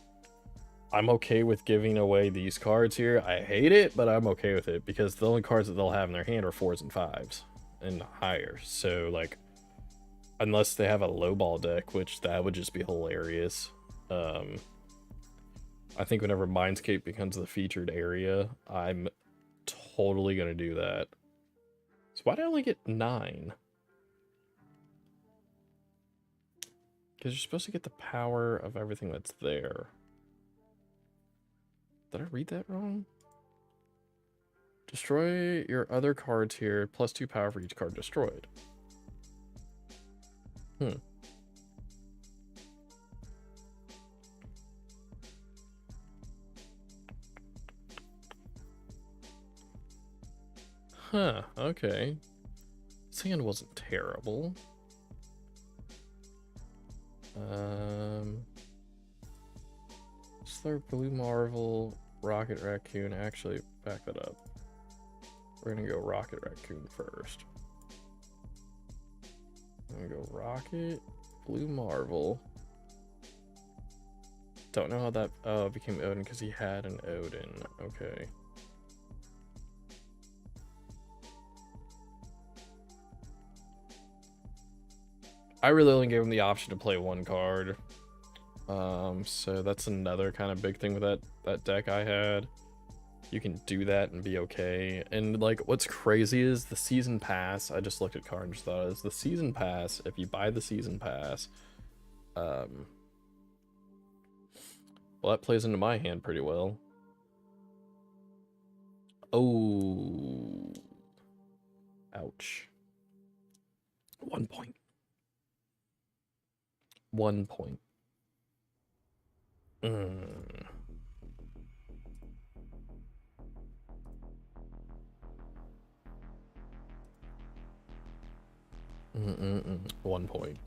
I'm okay with giving away these cards here. I hate it, but I'm okay with it because the only cards that they'll have in their hand are 4s and 5s and higher. So, like, unless they have a lowball deck, which that would just be hilarious. I think whenever Mindscape becomes the featured area, I'm totally gonna do that. So why did I only get 9? Because you're supposed to get the power of everything that's there. Did I read that wrong? Destroy your other cards here, +2 power for each card destroyed. Huh, okay. Sand wasn't terrible. Slurp, Blue Marvel, Rocket Raccoon. Actually, back that up. We're gonna go Rocket Raccoon first. I'm gonna go Rocket, Blue Marvel. Don't know how that became Odin because he had an Odin. Okay. I really only gave him the option to play one card. So that's another kind of big thing with that deck I had. You can do that and be okay. And like, what's crazy is the season pass. I just looked at card and just thought is the season pass. If you buy the season pass, well, that plays into my hand pretty well. Oh, ouch. 1 point. 1 point. Mm. 1 point.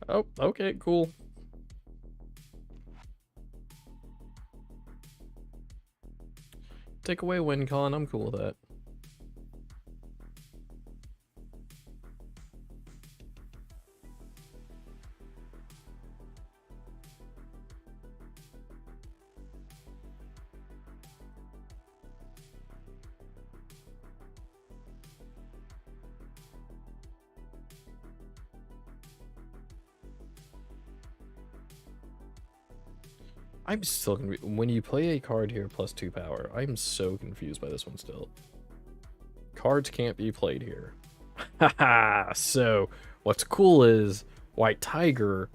Oh, okay, cool. Take away WinCon, I'm cool with that. I'm still confused. When you play a card here +2 power, I'm so confused by this one still. Cards can't be played here. Haha! So, what's cool is White Tiger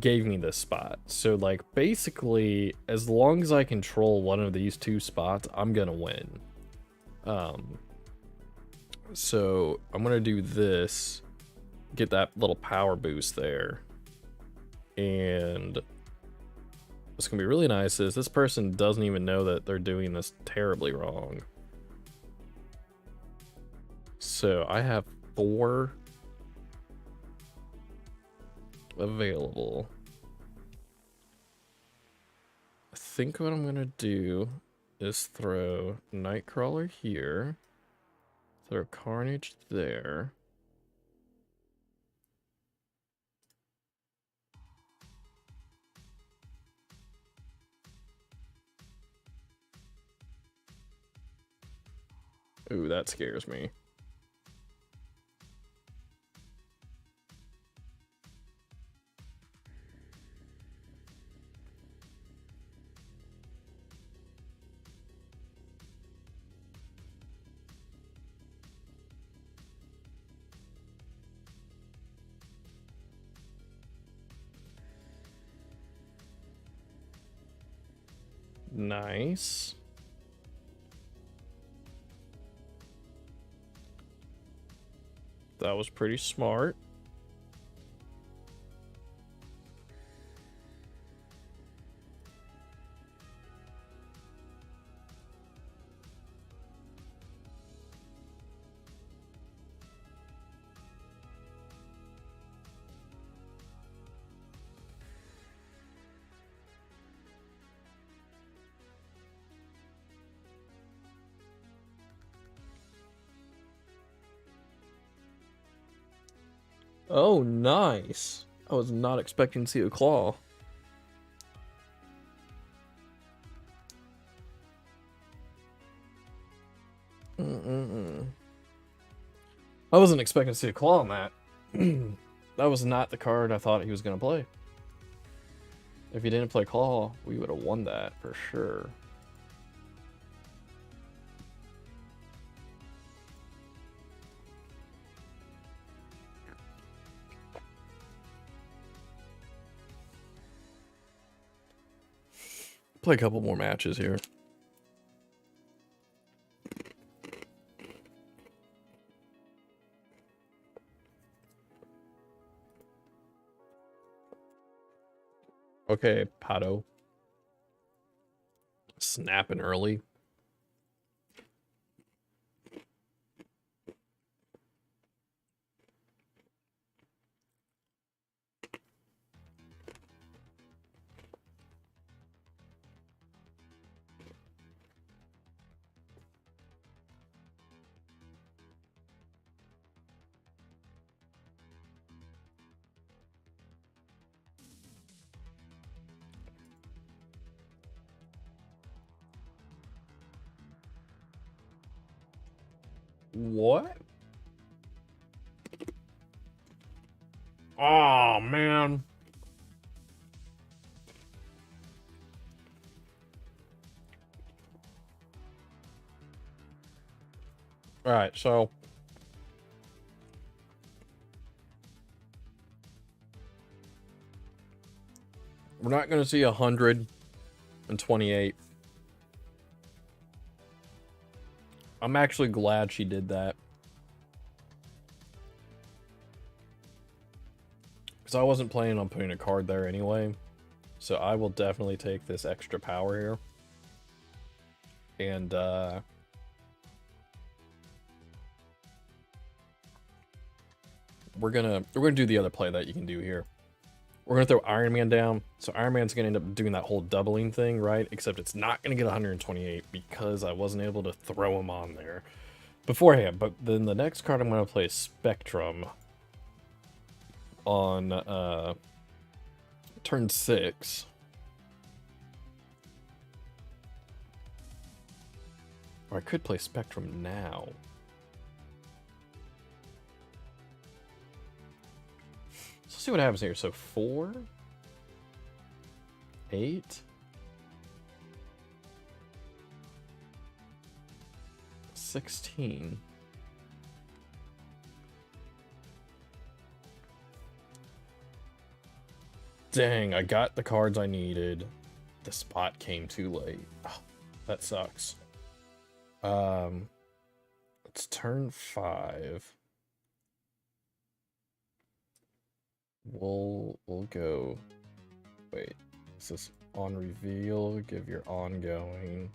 gave me this spot. So, like, basically, as long as I control one of these 2 spots, I'm gonna win. So, I'm gonna do this, get that little power boost there, and what's gonna be really nice is this person doesn't even know that they're doing this terribly wrong. So I have 4 available. I think what I'm gonna do is throw Nightcrawler here, throw Carnage there. Ooh, that scares me. Nice. That was pretty smart. Oh, nice. I was not expecting to see a claw. I wasn't expecting to see a claw on that. That was not the card I thought he was going to play. If he didn't play claw, we would have won that for sure. Play a couple more matches here. Okay, Pato. Snapping early. What? Oh, man. Alright, so... we're not going to see 128. I'm actually glad she did that. Because I wasn't planning on putting a card there anyway. So I will definitely take this extra power here. And, we're gonna do the other play that you can do here. We're gonna throw Iron Man down. So Iron Man's gonna end up doing that whole doubling thing, right? Except it's not gonna get 128 because I wasn't able to throw him on there beforehand. But then the next card I'm gonna play is Spectrum on turn 6. Or I could play Spectrum now. So let's see what happens here. So 4, 8, 16. Dang, I got the cards I needed. The spot came too late. Oh, that sucks. It's turn 5. We'll go. Wait, is this on reveal? Give your ongoing.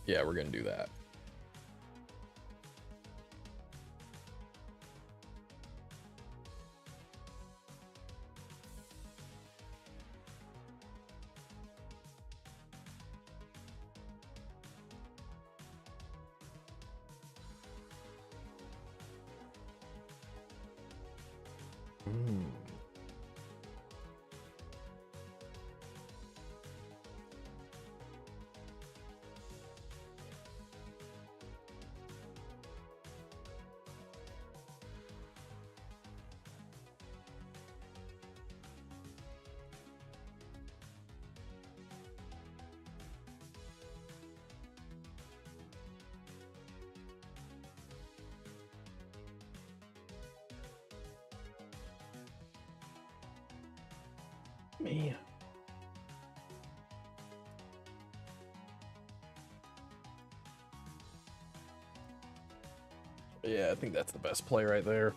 Yeah, we're gonna do that. Man. Yeah, I think that's the best play right there.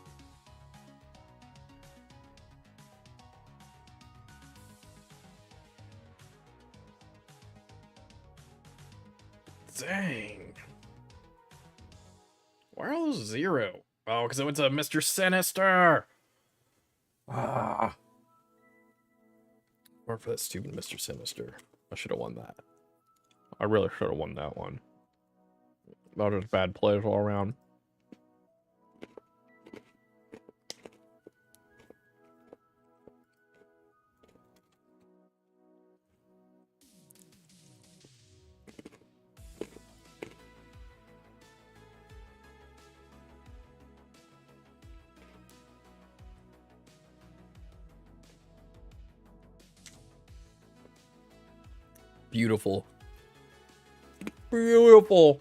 Dang. Why are those 0? Oh, because it went to Mr. Sinister. Ah. Or for that stupid Mr. Sinister. I should have won that. I really should have won that one. That was bad plays all around. Beautiful. Beautiful.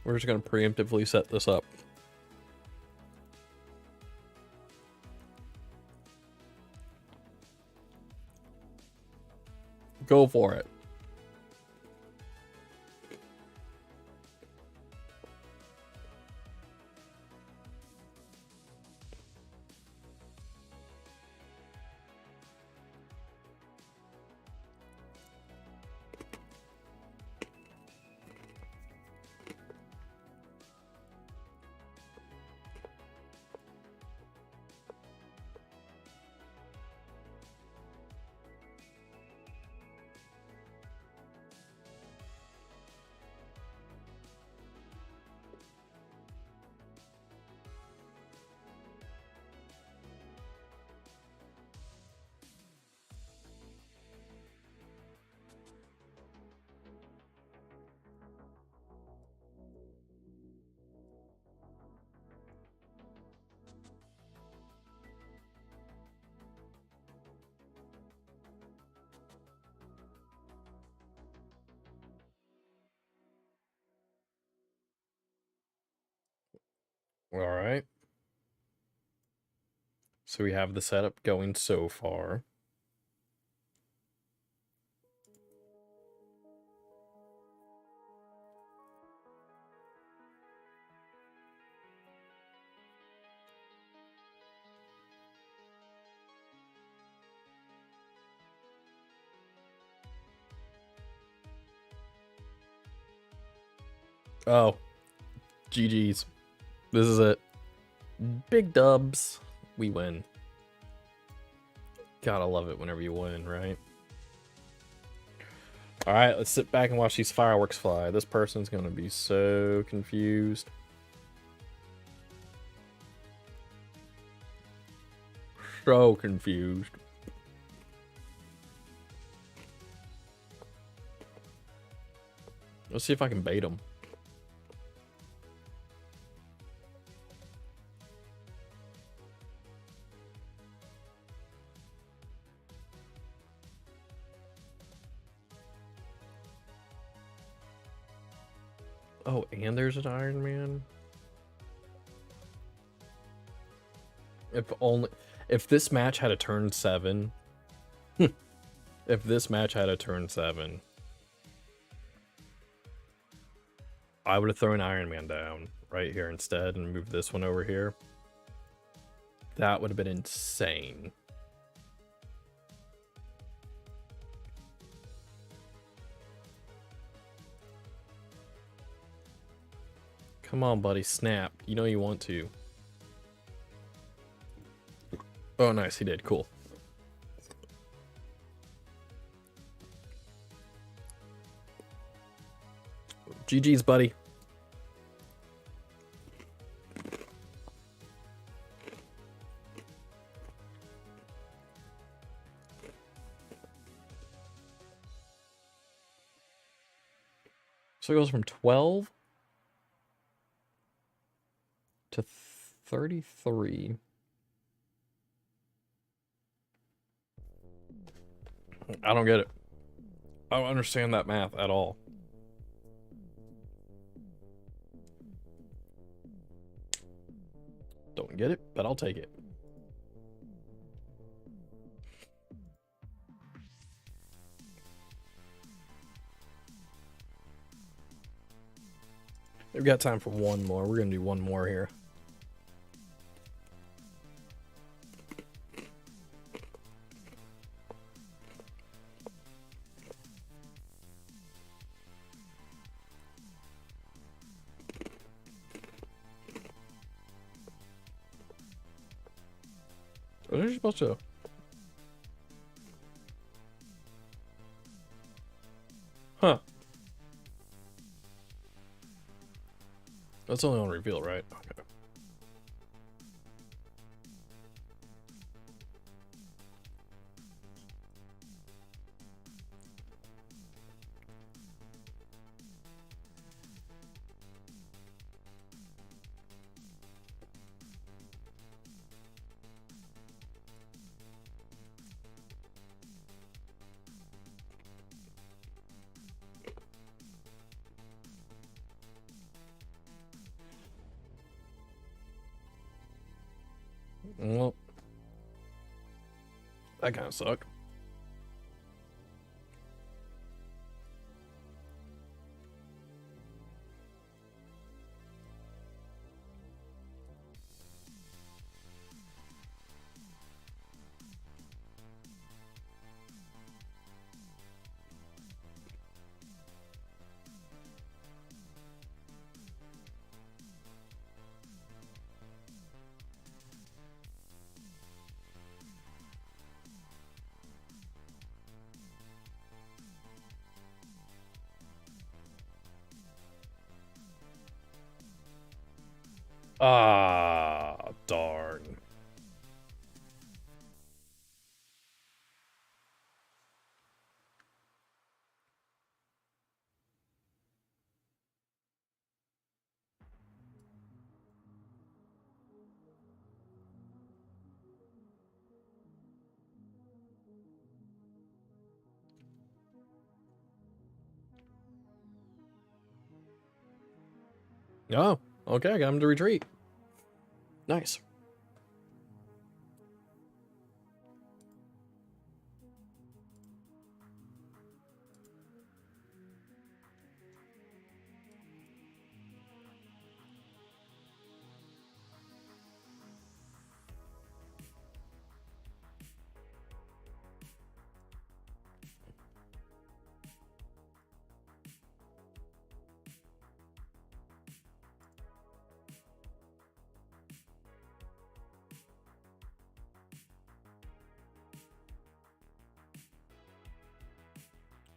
We're just going to preemptively set this up. Go for it. All right. So we have the setup going so far. Oh, GG's. This is it. Big dubs. We win. Gotta love it whenever you win, right? Alright, let's sit back and watch these fireworks fly. This person's gonna be so confused. So confused. Let's see if I can bait him. Oh, and there's an Iron Man? If this match had a turn 7. If this match had a turn 7, I would have thrown Iron Man down right here instead and moved this one over here. That would have been insane. Come on, buddy, snap. You know you want to. Oh, nice, he did. Cool. GG's, buddy. So it goes from 12 to 33. I don't get it. I don't understand that math at all. Don't get it, but I'll take it. We've got time for one more. We're gonna do one more here. What are you supposed to? Huh. That's only on reveal, right? Okay. Well, that kind of sucked. Ah, darn. Oh, okay, I got him to retreat. Nice.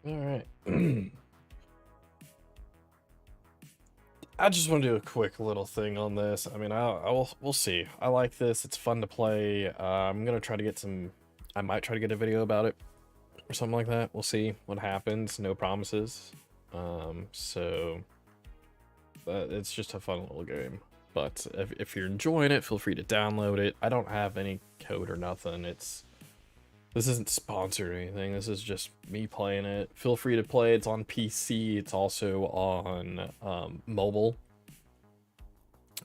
All right. I just want to do a quick little thing on this. I mean, we'll see. I like this. It's fun to play. I'm gonna try to get some. I might try to get a video about it or something like that. We'll see what happens. No promises. So it's just a fun little game. But if you're enjoying it, feel free to download it. I don't have any code or nothing. This isn't sponsored or anything. This is just me playing it. Feel free to play. It's on PC. It's also on mobile.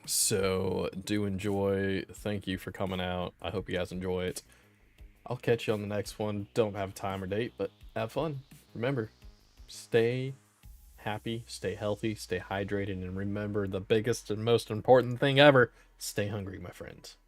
So do enjoy. Thank you for coming out. I hope you guys enjoy it. I'll catch you on the next one. Don't have time or date, but have fun. Remember, stay happy, stay healthy, stay hydrated, and remember the biggest and most important thing ever, stay hungry, my friends.